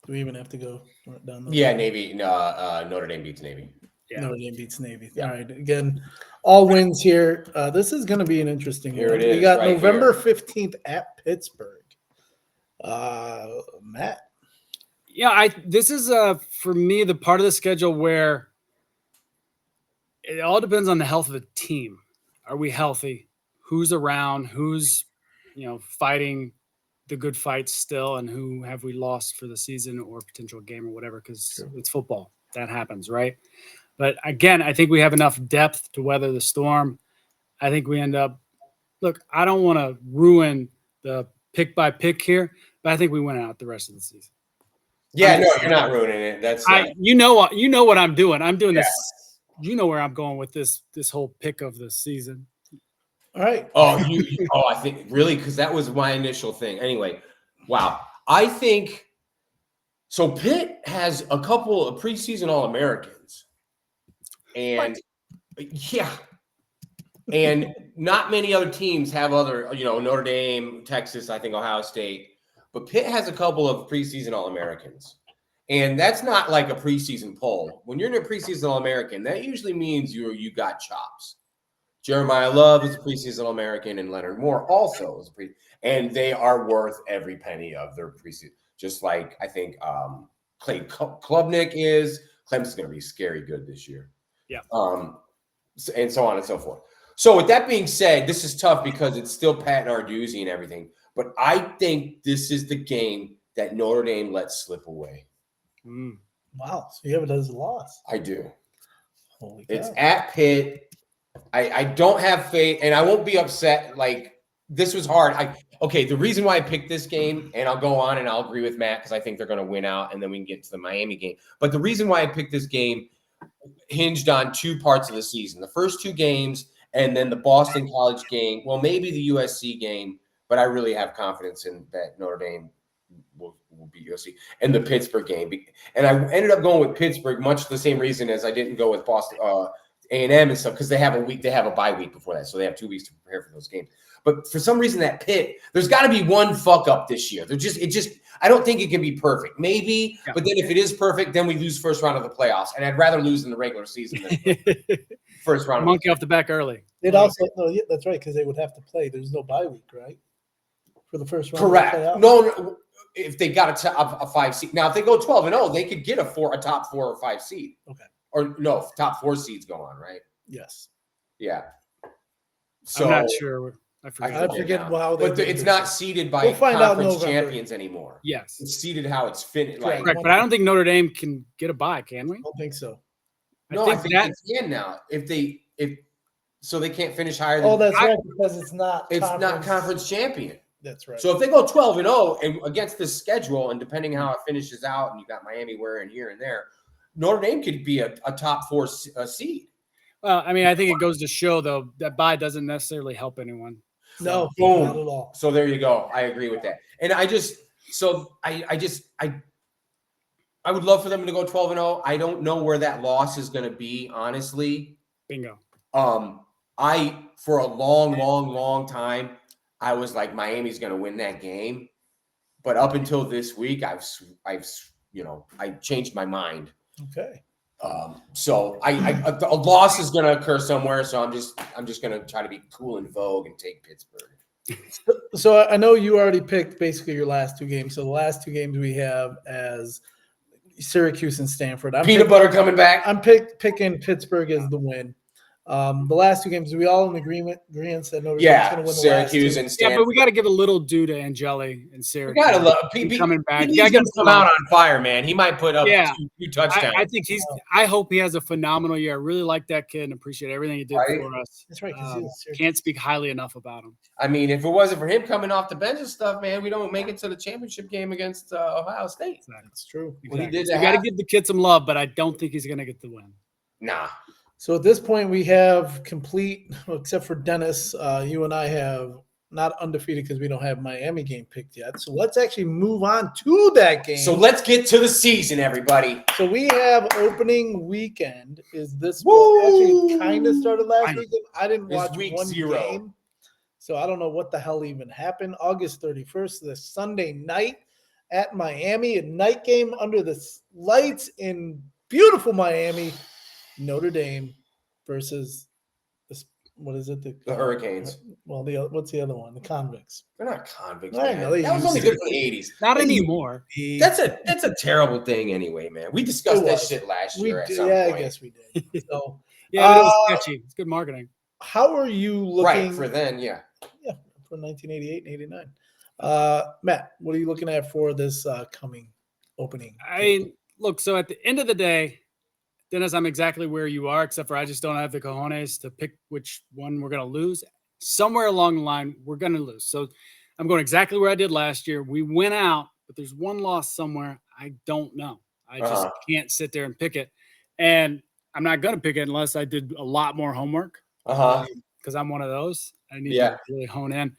do we even have to go down? Navy. Notre Dame beats Navy. Yeah. Notre Dame beats Navy. Yeah. All right. Again, all wins here. This is going to be an interesting one. It is. We got November 15th at Pittsburgh. Matt. Yeah, this is for me the part of the schedule where it all depends on the health of the team. Are we healthy? Who's around? Who's fighting the good fights still, and who have we lost for the season or potential game or whatever? Because it's football. That happens, right? But again, I think we have enough depth to weather the storm. I think we end up look, I don't want to ruin the pick by pick here, but I think we win out the rest of the season. Yeah, no, you're not ruining it. That's you know what I'm doing. I'm doing Yeah. this. You know where I'm going with this whole pick of the season. All right. Oh, I think really because that was my initial thing. Anyway, wow. I think so. Pitt has a couple of preseason All-Americans, and yeah, and not many other teams have other. Notre Dame, Texas, I think Ohio State, but Pitt has a couple of preseason All-Americans, and that's not like a preseason poll. When you're in a preseason All-American, that usually means you got chops. Jeremiah Love is a preseason All-American, and Leonard Moore also is and they are worth every penny of their preseason. Just like I think Clay Klubnik is. Clemson's going to be scary good this year. Yeah. And so on and so forth. So with that being said, this is tough because it's still Pat Narduzzi and everything. But I think this is the game that Notre Dame lets slip away. Wow. So you have it as a loss. I do. Holy cow. It's at Pitt. I don't have faith, and I won't be upset. Like, this was hard. The reason why I picked this game, and I'll go on and I'll agree with Matt because I think they're going to win out, and then we can get to the Miami game. But the reason why I picked this game hinged on two parts of the season. The first two games, and then the Boston College game. Well, maybe the USC game, but I really have confidence in that Notre Dame will beat USC, and the Pittsburgh game. And I ended up going with Pittsburgh, much the same reason as I didn't go with Boston A&M and stuff, because they have a bye week before that, so they have 2 weeks to prepare for those games. But for some reason, that Pitt, there's got to be one fuck up this year. I don't think it can be perfect. Maybe, but then if it is perfect, then we lose first round of the playoffs, and I'd rather lose in the regular season than first round. Monkey off the back early. They'd also yeah, that's right, because they would have to play. There's no bye week, right? For the first round. Correct. No, if they got a 5 seed. Now, if they go 12-0, they could get a top 4 or 5 seed. Okay. Or no, top 4 seeds go on, right? Yes. Yeah. So I'm not sure. I forget how they. But it's not seeded by find out conference November. champions anymore. Yes. It's seeded how it's finished. Correct. Correct, but I don't think Notre Dame can get a bye, can we? I don't think so. I think they can now. So they can't finish higher than. Oh, that's right, because it's not conference champion. That's right. So if they go 12-0 and against this schedule, and depending how it finishes out, and you got Miami where and here and there, Notre Dame could be a top 4 seed. Well, I mean, I think it goes to show though that bye doesn't necessarily help anyone. No, boom. not at all. So there you go. I agree with that. And I would love for them to go 12-0. I don't know where that loss is going to be, honestly. Bingo. For a long time, I was like, Miami's going to win that game. But up until this week, I changed my mind. Okay. So a loss is going to occur somewhere. So I'm just going to try to be cool and vogue and take Pittsburgh. So I know you already picked basically your last 2 games. So the last 2 games we have as Syracuse and Stanford. Peanut butter coming back. I'm picking Pittsburgh as the win. The last 2 games, we all in agreement that Notre Dame's going to win Syracuse and Stanford. Yeah, but we got to give a little due to Angeli and Syracuse. We got to love coming back. He's going to come out on fire, man. He might put up 2 touchdowns. I think I hope he has a phenomenal year. I really like that kid and appreciate everything he did for us. That's right. Can't speak highly enough about him. I mean, if it wasn't for him coming off the bench and stuff, man, we don't make it to the championship game against Ohio State. That's true. What he did we got to give the kid some love, but I don't think he's going to get the win. Nah. So at this point, we have complete, except for Dennis, you and I have not undefeated because we don't have Miami game picked yet. So let's actually move on to that game. So let's get to the season, everybody. So we have opening weekend. Is this actually kind of started last weekend? I didn't watch week one 0. game. So I don't know what the hell even happened. August 31st, the Sunday night at Miami, a night game under the lights in beautiful Miami. Notre Dame versus what is it? The Hurricanes. Well, what's the other one? The Convicts. They're not convicts. I Man. know, they that was only good in the 80s. Not anymore. That's a terrible thing anyway, man. We discussed that shit last year at some point. I guess we did. So yeah, it was sketchy. It's good marketing. How are you looking? Right, for then, yeah. Yeah, for 1988 and 89. Matt, what are you looking at for this coming opening? Look, so at the end of the day, Dennis, I'm exactly where you are, except for I just don't have the cojones to pick which one we're going to lose. somewhere along the line, we're going to lose. So I'm going exactly where I did last year. We went out, but there's one loss somewhere. I don't know. I just can't sit there and pick it. And I'm not going to pick it unless I did a lot more homework. Because I'm one of those. I need to really hone in.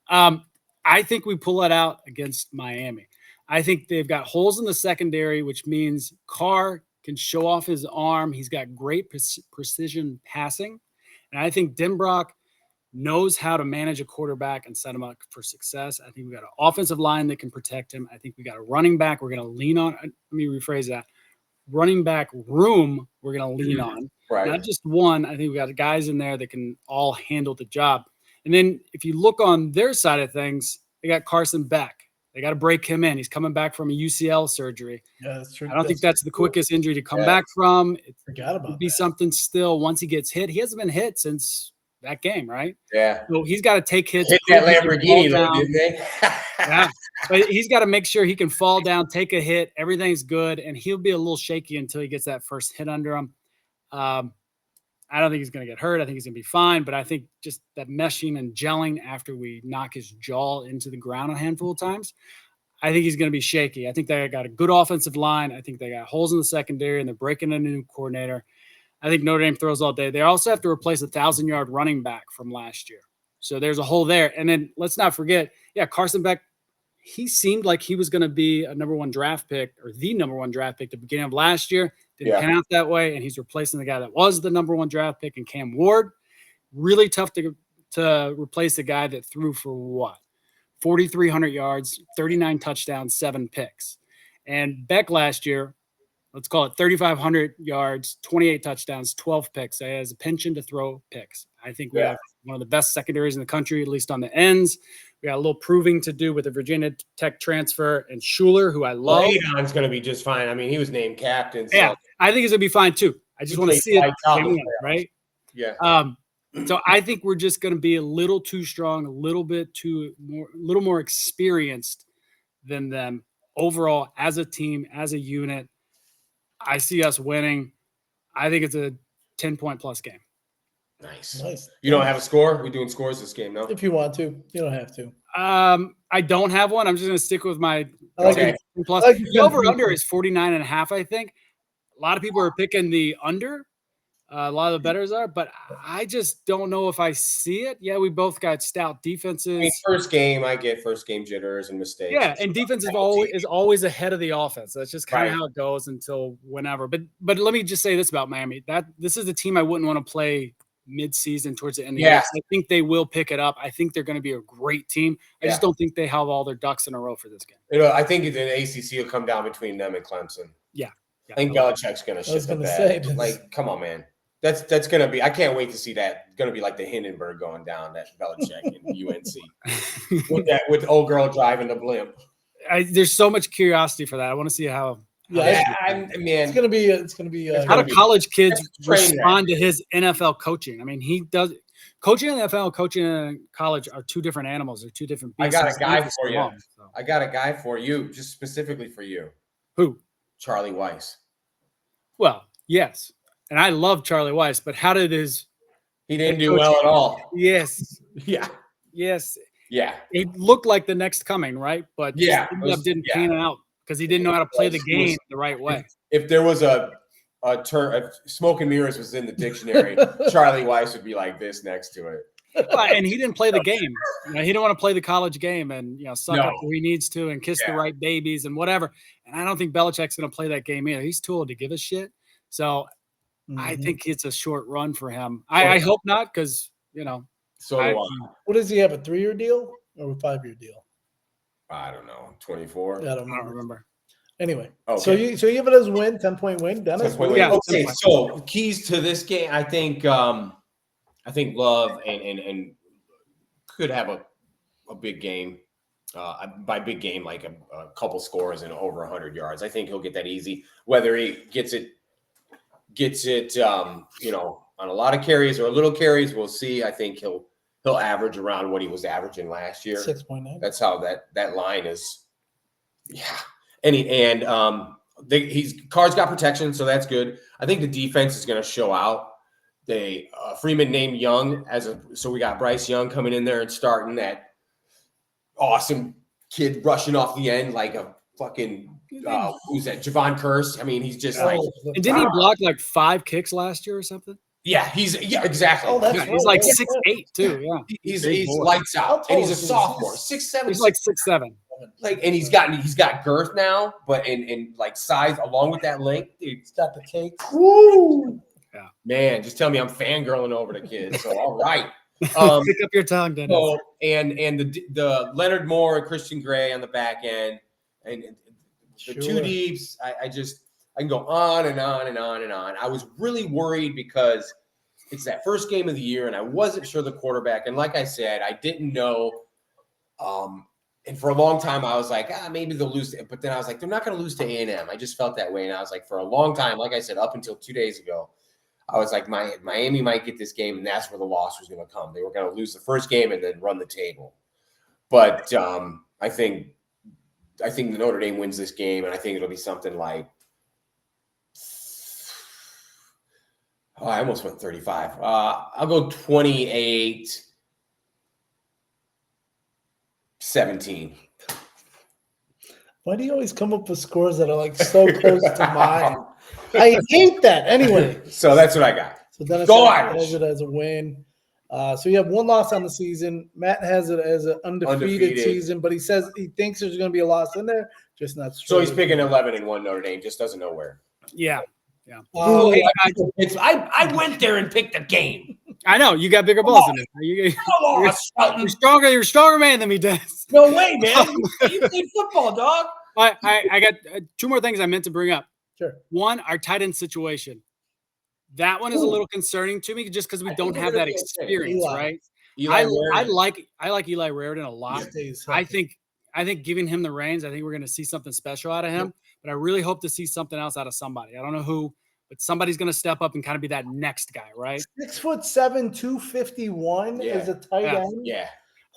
I think we pull it out against Miami. I think they've got holes in the secondary, which means Carr can show off his arm. He's got great precision passing. And I think Denbrock knows how to manage a quarterback and set him up for success. I think we got an offensive line that can protect him. I think we got a running back we're going to lean on. Let me rephrase that. Running back room we're going to lean on. Right. Not just one. I think we got guys in there that can all handle the job. And then if you look on their side of things, they got Carson Beck. They got to break him in. He's coming back from a UCL surgery. Yeah, that's true. I don't think that's the quickest injury to come back from. Forgot about It'd be that. something still once he gets hit. He hasn't been hit since that game, right? Yeah. So he's got to take hits. Hit that Lamborghini, though, didn't they? Yeah. But he's got to make sure he can fall down, take a hit. Everything's good. And he'll be a little shaky until he gets that first hit under him. I don't think he's going to get hurt. I think he's going to be fine. But I think just that meshing and gelling after we knock his jaw into the ground a handful of times, I think he's going to be shaky. I think they got a good offensive line. I think they got holes in the secondary, and they're breaking in a new coordinator. I think Notre Dame throws all day. They also have to replace a 1,000-yard running back from last year. So there's a hole there. And then let's not forget, Carson Beck, he seemed like he was going to be a number one draft pick or the number one draft pick at the beginning of last year. Didn't pan out that way, and he's replacing the guy that was the number one draft pick in Cam Ward. Really tough to replace the guy that threw for what? 4,300 yards, 39 touchdowns, 7 picks. And Beck last year, let's call it 3,500 yards, 28 touchdowns, 12 picks. He has a penchant to throw picks. I think we have one of the best secondaries in the country, at least on the ends. We got a little proving to do with the Virginia Tech transfer and Schuler, who I love. Adon's going to be just fine. I mean, he was named captain. So. Yeah, I think he's going to be fine too. I just want to see it, right? Yeah. So I think we're just going to be a little too strong, a little more experienced than them overall as a team, as a unit. I see us winning. I think it's a 10-point plus game. Nice. You don't have a score? We're doing scores this game, no? If you want to, you don't have to. I don't have one. I'm just going to stick with my plus. The over-under is 49.5, I think. A lot of people are picking the under. A lot of the bettors are, but I just don't know if I see it. Yeah, we both got stout defenses. I mean, first game, I get first game jitters and mistakes. Yeah, and defense is always ahead of the offense. That's just kind of how it goes until whenever. But let me just say this about Miami. This is a team I wouldn't want to play mid-season towards the end of the year. I think they will pick it up. I think they're going to be a great team. I just don't think they have all their ducks in a row for this game. I think the ACC will come down between them and Clemson. Yeah. I think Belichick's going to shit the bed. Like, come on, man. That's going to be – I can't wait to see that. It's going to be like the Hindenburg going down, that Belichick and UNC. with the old girl driving the blimp. There's so much curiosity for that. I want to see how – it's gonna be. How do college kids respond to his NFL coaching? I mean, he does coaching in the NFL, coaching in college are two different animals. They're two different beasts. I got a guy for you. I got a guy for you, just specifically for you. Who? Charlie Weiss. Well, yes, and I love Charlie Weiss, but how did his? He didn't do well at all. Yes. Yeah. Yes. Yeah. He looked like the next coming, right? But didn't pan out. Because he didn't know how to play the game the right way. If there was a term, if smoke and mirrors was in the dictionary, Charlie Weiss would be like this next to it. And he didn't play the game. He didn't want to play the college game and suck up where he needs to and kiss the right babies and whatever. And I don't think Belichick's going to play that game either. He's too old to give a shit. So I think it's a short run for him. I hope not, because So do I. What does he have? A 3-year deal or a 5-year deal? I don't know. 24. I don't remember. Anyway, okay. So you have it as win, 10-point win, Dennis. 10-point win. Yeah. Okay. So keys to this game, I think Love and could have a big game. By big game, like a couple scores and over 100 yards. I think he'll get that easy. Whether he gets it, on a lot of carries or a little carries, we'll see. I think he'll average around what he was averaging last year. 6.9. That's how that line is. Yeah. Carr's got protection, so that's good. I think the defense is going to show out. they Freeman named Young so we got Bryce Young coming in there and starting that awesome kid rushing off the end like a fucking who's that? Javon Curse. I mean, he's just like, And didn't he block like 5 kicks last year or something? yeah, exactly. Oh, that's Yeah, right. he's like Yeah. 6'8" too. Yeah, He's Big boy. lights How out, tall and he's a is he? sophomore, 6'7". He's like 6'7". Like, and he's got girth now, but in like size along with that length, dude, He's got the cake. Woo! man, just tell me I'm fangirling over the kid. So all right. Pick up your tongue, Dennis. So and the Leonard Moore and Christian Gray on the back end, and the two deeps. I can go on and on and on and on. I was really worried because it's that first game of the year, and I wasn't sure the quarterback. And like I said, I didn't know. And for a long time, I was like, maybe they'll lose. But then I was like, they're not going to lose to A&M. I just felt that way. And I was like, for a long time, like I said, up until 2 days ago, I was like, Miami might get this game, and that's where the loss was going to come. They were going to lose the first game and then run the table. But I think the Notre Dame wins this game, and I think it'll be something like, I almost went 35. I'll go 28-17. Why do you always come up with scores that are like so close to mine? I hate that. Anyway, So that's what I got. so Dennis Go has Irish. it as a win. So you have 1 loss on the season. Matt has it as an undefeated season, but he says he thinks there's going to be a loss in there, just not sure. So he's picking 11-1 Notre Dame, just doesn't know where. Yeah. Hey, I went there and picked the game. I know you got bigger balls than me. You're stronger man than me, Dennis. No way, man. You played football, dog. I got 2 more things I meant to bring up. Sure. One, our tight end situation. That one is a little concerning to me just because we don't have that experience, right? I like Eli Raridon a lot. I think giving him the reins, I think we're going to see something special out of him. But I really hope to see something else out of somebody. I don't know who, but somebody's going to step up and kind of be that next guy, right? 6'7", 251 is a tight end. Yeah.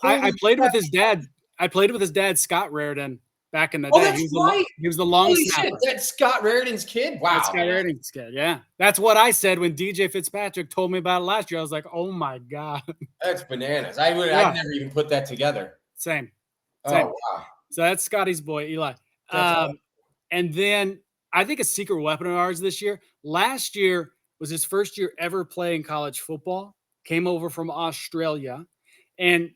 I played with his dad. I played with his dad, Scott Raridon, back in the day. That's right. He was the long Holy snapper. shit, that's Scott Raridan's kid. Wow. That's Scott Raridan's kid. Yeah. That's what I said when DJ Fitzpatrick told me about it last year. I was like, oh my God. That's bananas. I'd never even put that together. Same. Oh, wow. So that's Scotty's boy, Eli. And then I think a secret weapon of ours this year. Last year was his first year ever playing college football. Came over from Australia. And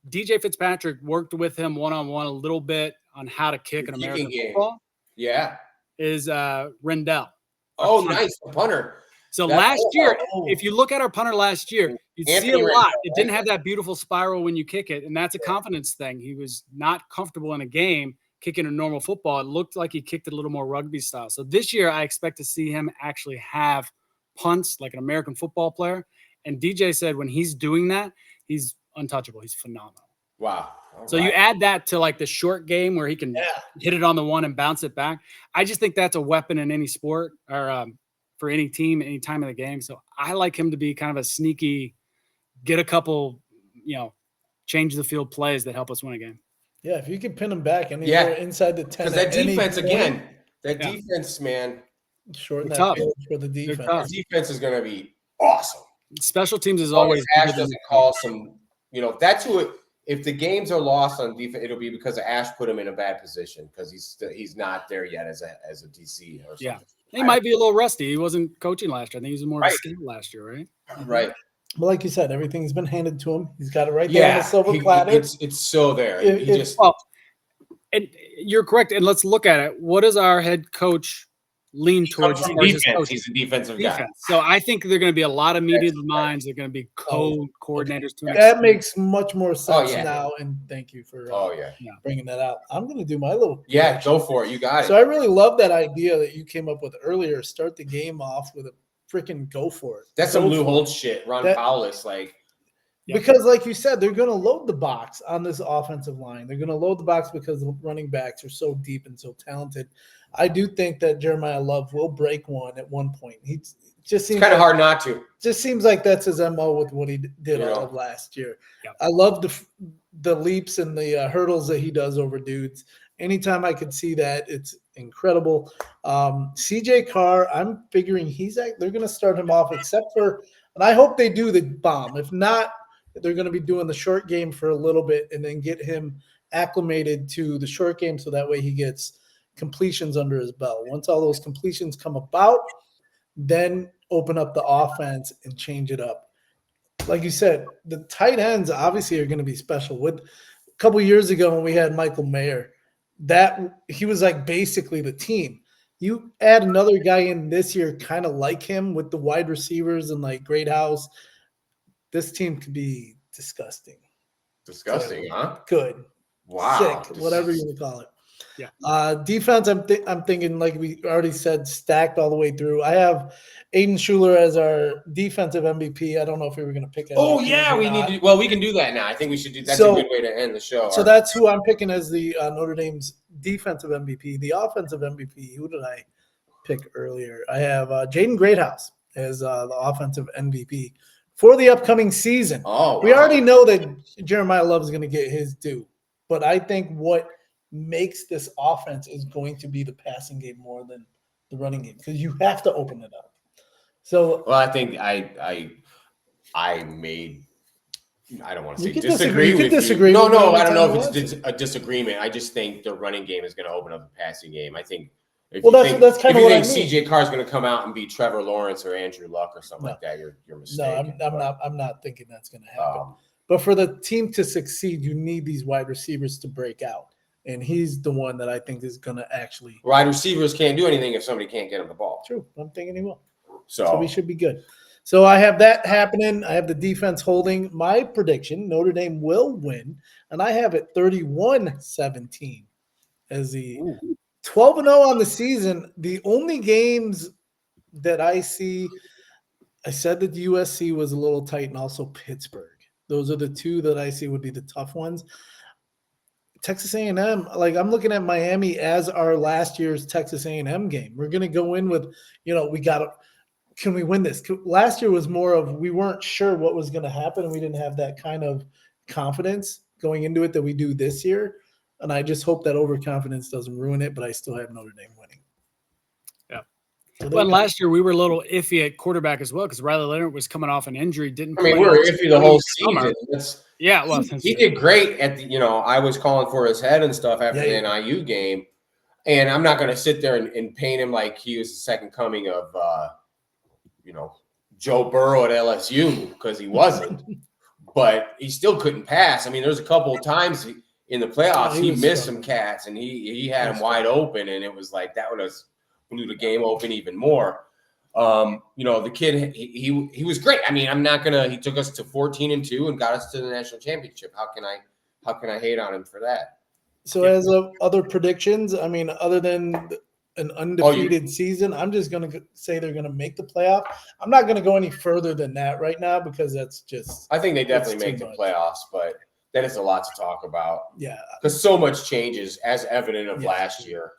DJ Fitzpatrick worked with him one-on-one a little bit on how to kick an American football. Yeah. Is Rendell. Oh, nice. A punter. So last year, if you look at our punter last year, you'd see a lot. Rendell, it didn't have that beautiful spiral when you kick it, and that's a confidence thing. He was not comfortable in a game kicking a normal football. It looked like he kicked it a little more rugby style. So this year, I expect to see him actually have punts like an American football player. And DJ said when he's doing that, he's untouchable. He's phenomenal. Wow. So you add that to like the short game where he can hit it on the one and bounce it back. I just think that's a weapon in any sport or for any team, any time of the game. So I like him to be kind of a sneaky, get a couple, change the field plays that help us win a game. Yeah, if you can pin him back anywhere inside the 10. Because that defense, defense, man. Shorten that field for the defense. The defense is going to be awesome. Special teams is always Ash doesn't call some, that's who it. If the games are lost on defense, it'll be because Ash put him in a bad position because he's not there yet as a DC or something. Yeah, he might be a little rusty. He wasn't coaching last year. I think he was more of a scout last year, right? Right. But like you said, everything's been handed to him. He's got it right there on the silver platter. It's so there. And you're correct. And let's look at it. What does our head coach lean towards? Defense. He's a defensive guy. So I think there are going to be a lot of media minds. They're going to be coordinators. That makes much more sense now. And thank you for bringing that out. I'm going to do my little go for it. You got it. So I really love that idea that you came up with earlier. Start the game off with a freaking go for it. That's some Lou Holtz shit. Ron Powless, because like you said, they're going to load the box on this offensive line. They're going to load the box because the running backs are so deep and so talented. I do think that Jeremiah Love will break one at one point. He just seems kind of hard not to. Just seems like that's his MO with what he did all of last year. Yeah. I love the leaps and the hurdles that he does over dudes. Anytime I could see that, it's incredible. CJ Carr, I'm figuring they're going to start him off, except for And I hope they do the bomb. If not, they're going to be doing the short game for a little bit and then get him acclimated to the short game so that way he gets completions under his belt. Once all those completions come about, then open up the offense and change it up. Like you said, the tight ends obviously are going to be special. With a couple years ago when we had Michael Mayer, that he was like basically the team. You add another guy in this year, kind of like him with the wide receivers and like Great House. This team could be disgusting. Disgusting, huh? Good. Wow. Sick, whatever you would call it. Yeah. Defense, I'm thinking, like we already said, stacked all the way through. I have Aiden Schuler as our defensive MVP. I don't know if we were going to pick MVP. Oh, yeah, we need to. Well, we can do that now. I think we should do. That's So- a good way to end the show. So that's who I'm picking as the Notre Dame's defensive MVP. The offensive MVP, who did I pick earlier? I have Jaden Greathouse as the offensive MVP for the upcoming season. Oh, We wow. already know that Jeremiah Love is going to get his due, but I think what makes this offense is going to be the passing game more than the running game because you have to open it up. So Well, I think I made. I don't want to say You can disagree you can with disagree you. No, with me no, I don't know anytime if you it's a disagreement. I just think the running game is going to open up the passing game. I think. If Well, you that's kinda if you what I think mean. CJ Carr is going to come out and be Trevor Lawrence or Andrew Luck or something No. like that, you're no, mistaken. I'm not thinking that's going to happen. Um, But for the team to succeed, you need these wide receivers to break out. And he's the one that I think is going to actually. wide receivers can't do anything if somebody can't get them the ball. True. I'm thinking he will. So, So we should be good. So I have that happening. I have the defense holding. My prediction, Notre Dame will win. And I have it 31-17 as the 12-0 on the season. The only games that I see, I said that USC was a little tight and also Pittsburgh. Those are the two that I see would be the tough ones. Texas A&M, like I'm looking at Miami as our last year's Texas A&M game. We're going to go in with, can we win this? Last year was more of we weren't sure what was going to happen, and we didn't have that kind of confidence going into it that we do this year. And I just hope that overconfidence doesn't ruin it, but I still have Notre Dame winning. Yeah. So But last year we were a little iffy at quarterback as well because Riley Leonard was coming off an injury, didn't I mean, play we were all iffy the whole summer. season. Yeah, well, He did great at the, I was calling for his head and stuff after Yeah, the NIU game. And I'm not going to sit there and paint him like he was the second coming of, Joe Burrow at LSU because he wasn't. But he still couldn't pass. I mean, there's a couple of times in the playoffs he he was missed struggling. some cats and he had him wide open, and it was like that would have blew the game open even more. The kid he was great. I mean, he took us to 14-2 and got us to the national championship. How can I hate on him for that? So as of other predictions, I mean, other than an undefeated season, I'm just going to say they're going to make the playoff. I'm not going to go any further than that right now because that's just I think they definitely It's too make the much. playoffs, but that is a lot to talk about yeah. because so much changes as evident of Yeah. last year.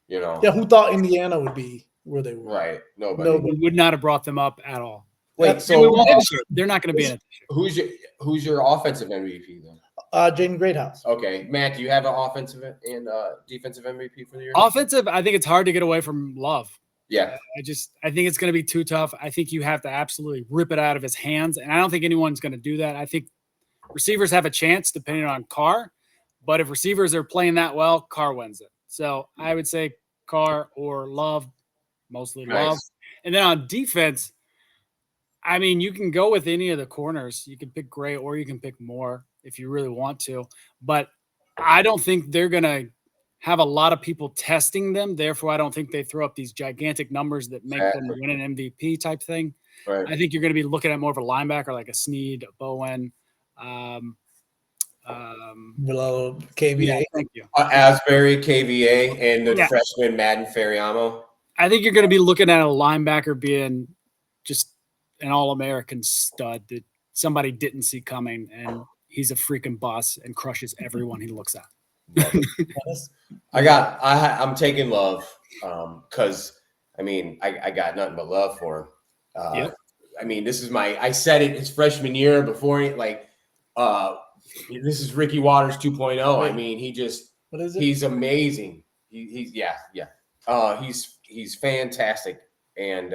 Yeah, who thought Indiana would be where they were? Right? Nobody. Nobody. We would not have brought them up at all. Wait, And we so won't this year. They're not going to be in it this year. who's your offensive MVP then? Jaden Greathouse. Okay, Matt, do you have an offensive and defensive MVP for the year? Offensive, I think it's hard to get away from Love. Yeah, I think it's going to be too tough. I think you have to absolutely rip it out of his hands, and I don't think anyone's going to do that. I think receivers have a chance depending on Carr, but if receivers are playing that well, Carr wins it. So I would say Carr or Love, mostly Nice. Love. And then on defense, I mean, you can go with any of the corners. You can pick Gray or you can pick Moore if you really want to, but I don't think they're going to have a lot of people testing them. Therefore, I don't think they throw up these gigantic numbers that make them win an MVP type thing. right. I think you're going to be looking at more of a linebacker like a Snead, a Bowen. Below KVA. Yeah, thank you. Asbury, KVA, and the Yeah. freshman Madden Ferriamo. I think you're going to be looking at a linebacker being just an all-American stud that somebody didn't see coming, and he's a freaking boss and crushes everyone he looks at. I'm taking Love because I got nothing but love for him. Yep. I mean, I said it his freshman year before this is Ricky Waters 2.0. I mean, What is it? he's amazing. He's fantastic. And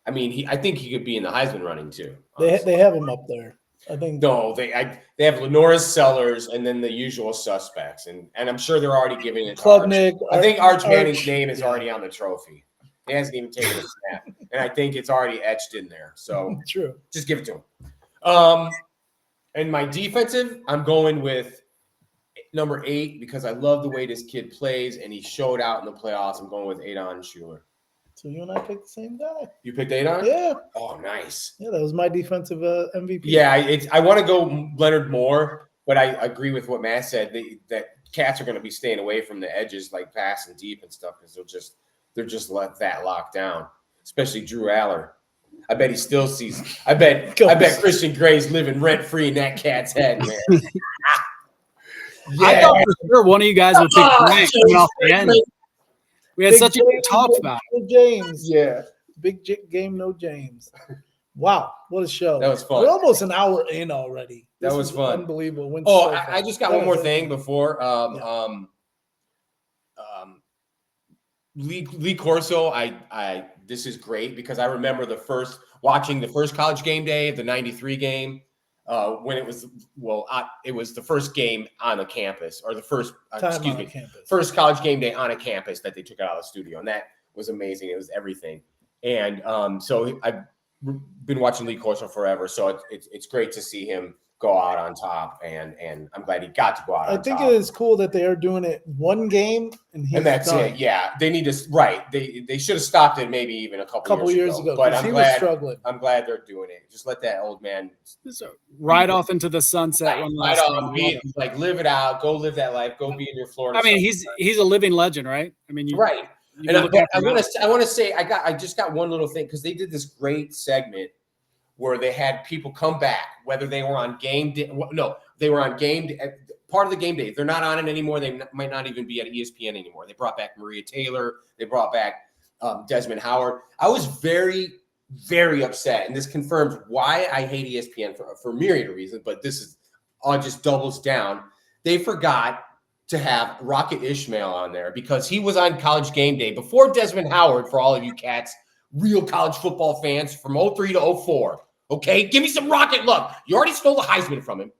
I mean, I think he could be in the Heisman running too. They have him up there. I think. No, they have Lenoris, Sellers, and then the usual suspects, and I'm sure they're already giving it to Klubnik. I think Arch Manning's Arch, name is yeah. already on the trophy. He hasn't even taken a snap, and I think it's already etched in there. So True. just give it to him. And my defensive, I'm going with number 8 because I love the way this kid plays, and he showed out in the playoffs. I'm going with Adon Schuler. So you and I picked the same guy. You picked Adon? Yeah. Oh, nice. Yeah, that was my defensive MVP. Yeah, I want to go Leonard Moore, but I agree with what Matt said. That cats are going to be staying away from the edges, like passing deep and stuff, because they're just let that lock down. Especially Drew Aller. I bet he still sees. I bet Christian Gray's living rent free in that cat's head, man. I thought for sure one of you guys would pick Grant coming off the end. We had such a good talk about it. James. Yeah. Big game, no James. Wow, what a show. That was fun. We're almost an hour in already. That was fun. Unbelievable. I just got one more thing before. Lee Corso, this is great because I remember watching the first college game day of the 93 game. When it was it was the first game on a campus, or the first first college game day on a campus that they took out of the studio, and that was amazing. It was everything, and so I've been watching Lee Corso forever, so it's great to see him go out on top, and I'm glad he got to go out. I think it is cool that they are doing it one game, and that's done. It. Yeah, they need to They should have stopped it maybe even a couple years ago. But he was struggling. I'm glad they're doing it. Just let that old man ride off into the sunset. Ride off, like live it out. Go live that life. Go be in your Florida. I mean, he's a living legend, right? I mean, right. And I want to say I just got one little thing because they did this great segment where they had people come back, whether they were on game day. No, they were on game day, part of the game day. If they're not on it anymore, they might not even be at ESPN anymore. They brought back Maria Taylor. They brought back Desmond Howard. I was very, very upset, and this confirms why I hate ESPN for myriad of reasons, but this is just doubles down. They forgot to have Rocket Ishmael on there because he was on College Game Day before Desmond Howard, for all of you cats, real college football fans from 03 to 04. Okay, give me some Rocket love. You already stole the Heisman from him.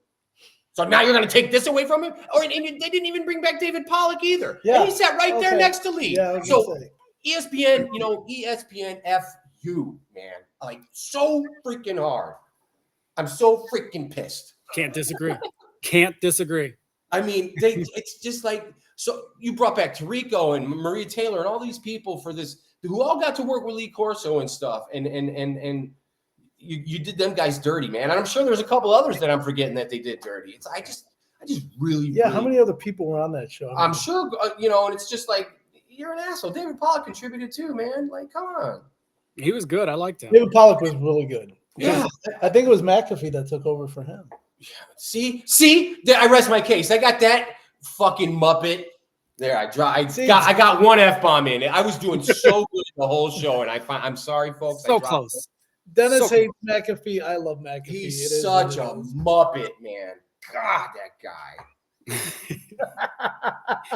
So now you're going to take this away from him? And they didn't even bring back David Pollock either. Yeah. And he sat right there next to Lee. Yeah, so ESPN, ESPN F you, man. Like, so freaking hard. I'm so freaking pissed. Can't disagree. I mean, it's just like, so you brought back Tirico and Maria Taylor and all these people for this, who all got to work with Lee Corso and stuff. And you did them guys dirty, man. And I'm sure there's a couple others that I'm forgetting that they did dirty. I just really. Yeah. How many other people were on that show? I'm sure, and it's just like, you're an asshole. David Pollock contributed too, man. Like, come on. He was good. I liked him. David Pollock was really good. Yeah. I think it was McAfee that took over for him. See, I rest my case. I got that fucking Muppet. There, I got one F-bomb in it. I was doing so good the whole show, and I'm sorry, folks. So close. Dennis hates McAfee. I love McAfee. He's such a Muppet, man. God, that guy.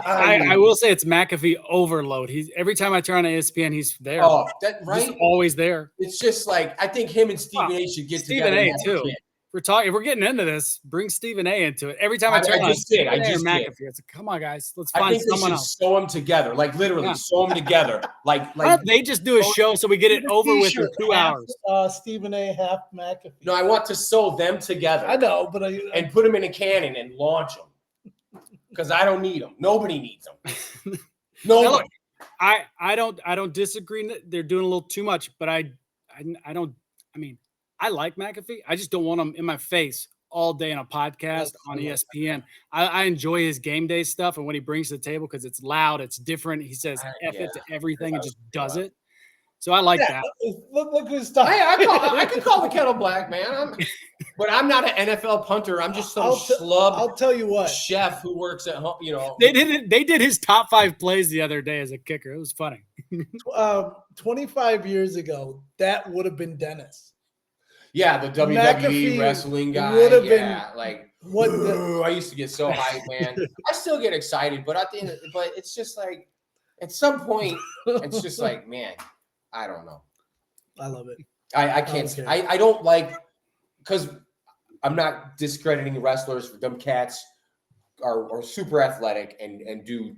I will say it's McAfee overload. Every time I turn on ESPN, he's there. Oh, right? He's always there. It's just like, I think him and Stephen A should get together. Stephen A too. If we're getting into this, bring Stephen A into it. Every time I turn on McAfee, it's like, come on, guys, let's find someone else. Sew them together, like literally sew them together. Like they just do a show so we get it over with in 2 hours. Stephen A, half McAfee. No, I want to sew them together. I know, but and put them in a cannon and launch them because I don't need them. Nobody needs them. Nobody. I don't disagree. They're doing a little too much, but I don't. I mean, I like McAfee. I just don't want him in my face all day on a podcast on ESPN. I enjoy his game day stuff and what he brings to the table because it's loud, it's different. He says F it to everything and just does it. So I like that. Look who's talking. I can call the kettle black, man. But I'm not an NFL punter. I'm just some schlub. I'll tell you what, chef who works at home. They did his top 5 plays the other day as a kicker. It was funny. 25 years ago, that would have been Dennis. Yeah, the WWE McAfee wrestling guy. Would have been like what I used to get so hyped, man. I still get excited, but but it's just like at some point, it's just like, man, I don't know. I love it. I can't. Okay. I don't like, because I'm not discrediting wrestlers. Them cats are super athletic and do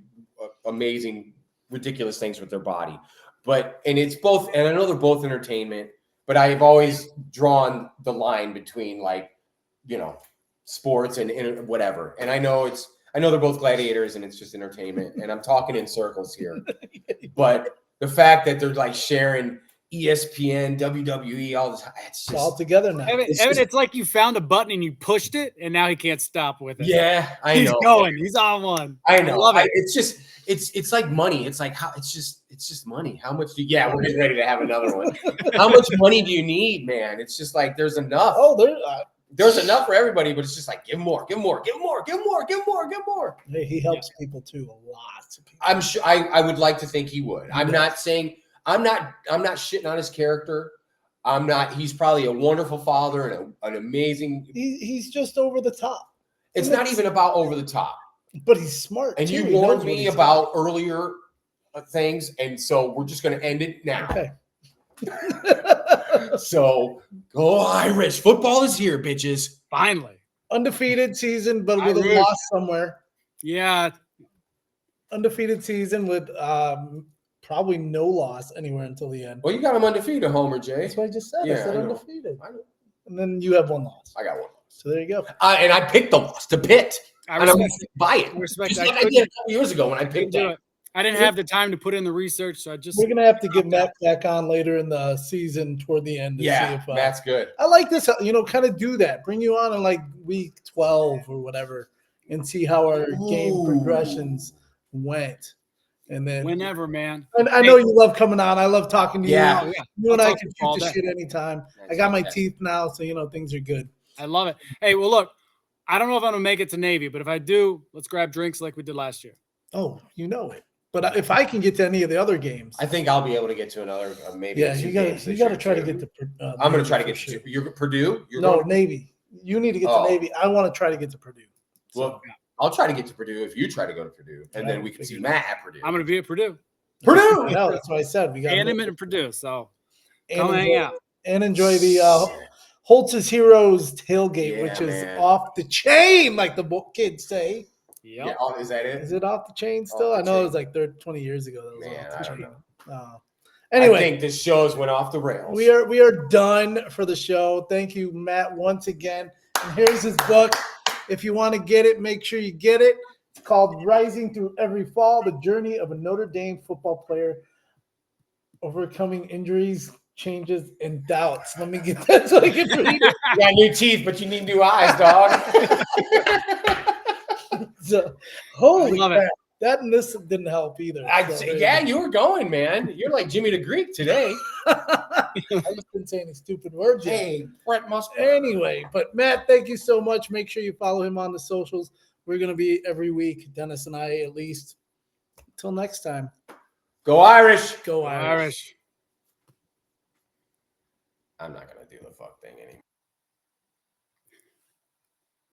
amazing, ridiculous things with their body. And it's both, and I know they're both entertainment, but I've always drawn the line between, like, sports and whatever. And I know they're both gladiators and it's just entertainment. And I'm talking in circles here. But the fact that they're like sharing ESPN, WWE, all this, It's all together now. Evan, it's like you found a button and you pushed it, and now he can't stop with it. Yeah, I He's know. going. He's on one. I know. Love it. It's like money. It's like it's just money. How much we're getting ready to have another one. How much money do you need, man? It's just like there's enough. Oh, There's enough for everybody, but it's just like give more, give more, give more, give more, give more, give more. hey, he helps people too, a lot of people. I'm sure I would like to think he would. I'm not saying I'm not shitting on his character. He's probably a wonderful father and an amazing. He's just over the top. It's not even about over the top. But he's smart. And too. you He warned knows me what about earlier things, and so we're just going to end it now. Okay. So go Irish! Football is here, bitches. Finally. Undefeated season, but with a Irish. loss somewhere. Yeah. Undefeated season with probably no loss anywhere until the end. Well, you got him undefeated, Homer J. That's what I just said. Yeah, I said I know. undefeated. I know. And then you have one loss. I got one. So there you go. And I picked the loss to Pitt. I And I'm respect buy it. respect Just I like I couldn't- did a couple years ago when I picked do that. it. I didn't have the time to put in the research, so I just We're gonna have to get Matt back on later in the season toward the end to see Yeah, if Matt's good. I like this, kind of do that. Bring you on in like week 12 or whatever and see how our game Ooh. progressions went. And then whenever, man. and I know you love coming on. I love talking to Yeah. you. Oh, yeah. You and I'll I talk can all shoot the day. shit anytime. That's I got my okay. teeth now, so things are good. I love it. Hey, well, look, I don't know if I'm gonna make it to Navy, but if I do, let's grab drinks like we did last year. Oh, you know it. But if I can get to any of the other games, I think I'll be able to get to another maybe. yeah, two you got games to this try year, to too. get to. I'm going Navy to try to for get sure. to. You're Purdue. You're No, going, Navy. You need to get to Oh. Navy. I want to try to get to Purdue. well, I'll try to get to Purdue if you try to go to Purdue, and then we can see Matt at Purdue. I'm gonna be at Purdue. Purdue. I know, that's what I said. We got And I'm in Purdue, so and come hang enjoy, out. and enjoy the Holtz's Heroes tailgate, Yeah, which is man. off the chain, like the kids say. Yep. Yeah, oh, is that it? Is it off the chain still? the I know chain. it was like 20 years ago. That was Man, off the I don't chain. know. I Anyway, think this show's went off the rails. we are done for the show. Thank you, Matt, once again. And here's his book. If you want to get it, make sure you get it. It's called Rising Through Every Fall: The Journey of a Notre Dame Football Player Overcoming Injuries, Changes, and Doubts. Let me get that so I can read it. You got new teeth, but you need new eyes, dog. So, holy I love it. crap. That and this didn't help either. So there Yeah, you you were going, man. You're like Jimmy the Greek today. go. I just didn't say any stupid words yet. Hey, Brett must. Anyway, but Matt, thank you so much. Make sure you follow him on the socials. We're going to be every week, Dennis and I at least. Until next time, Go Irish. go Irish. Irish. I'm not gonna do the fuck thing anymore.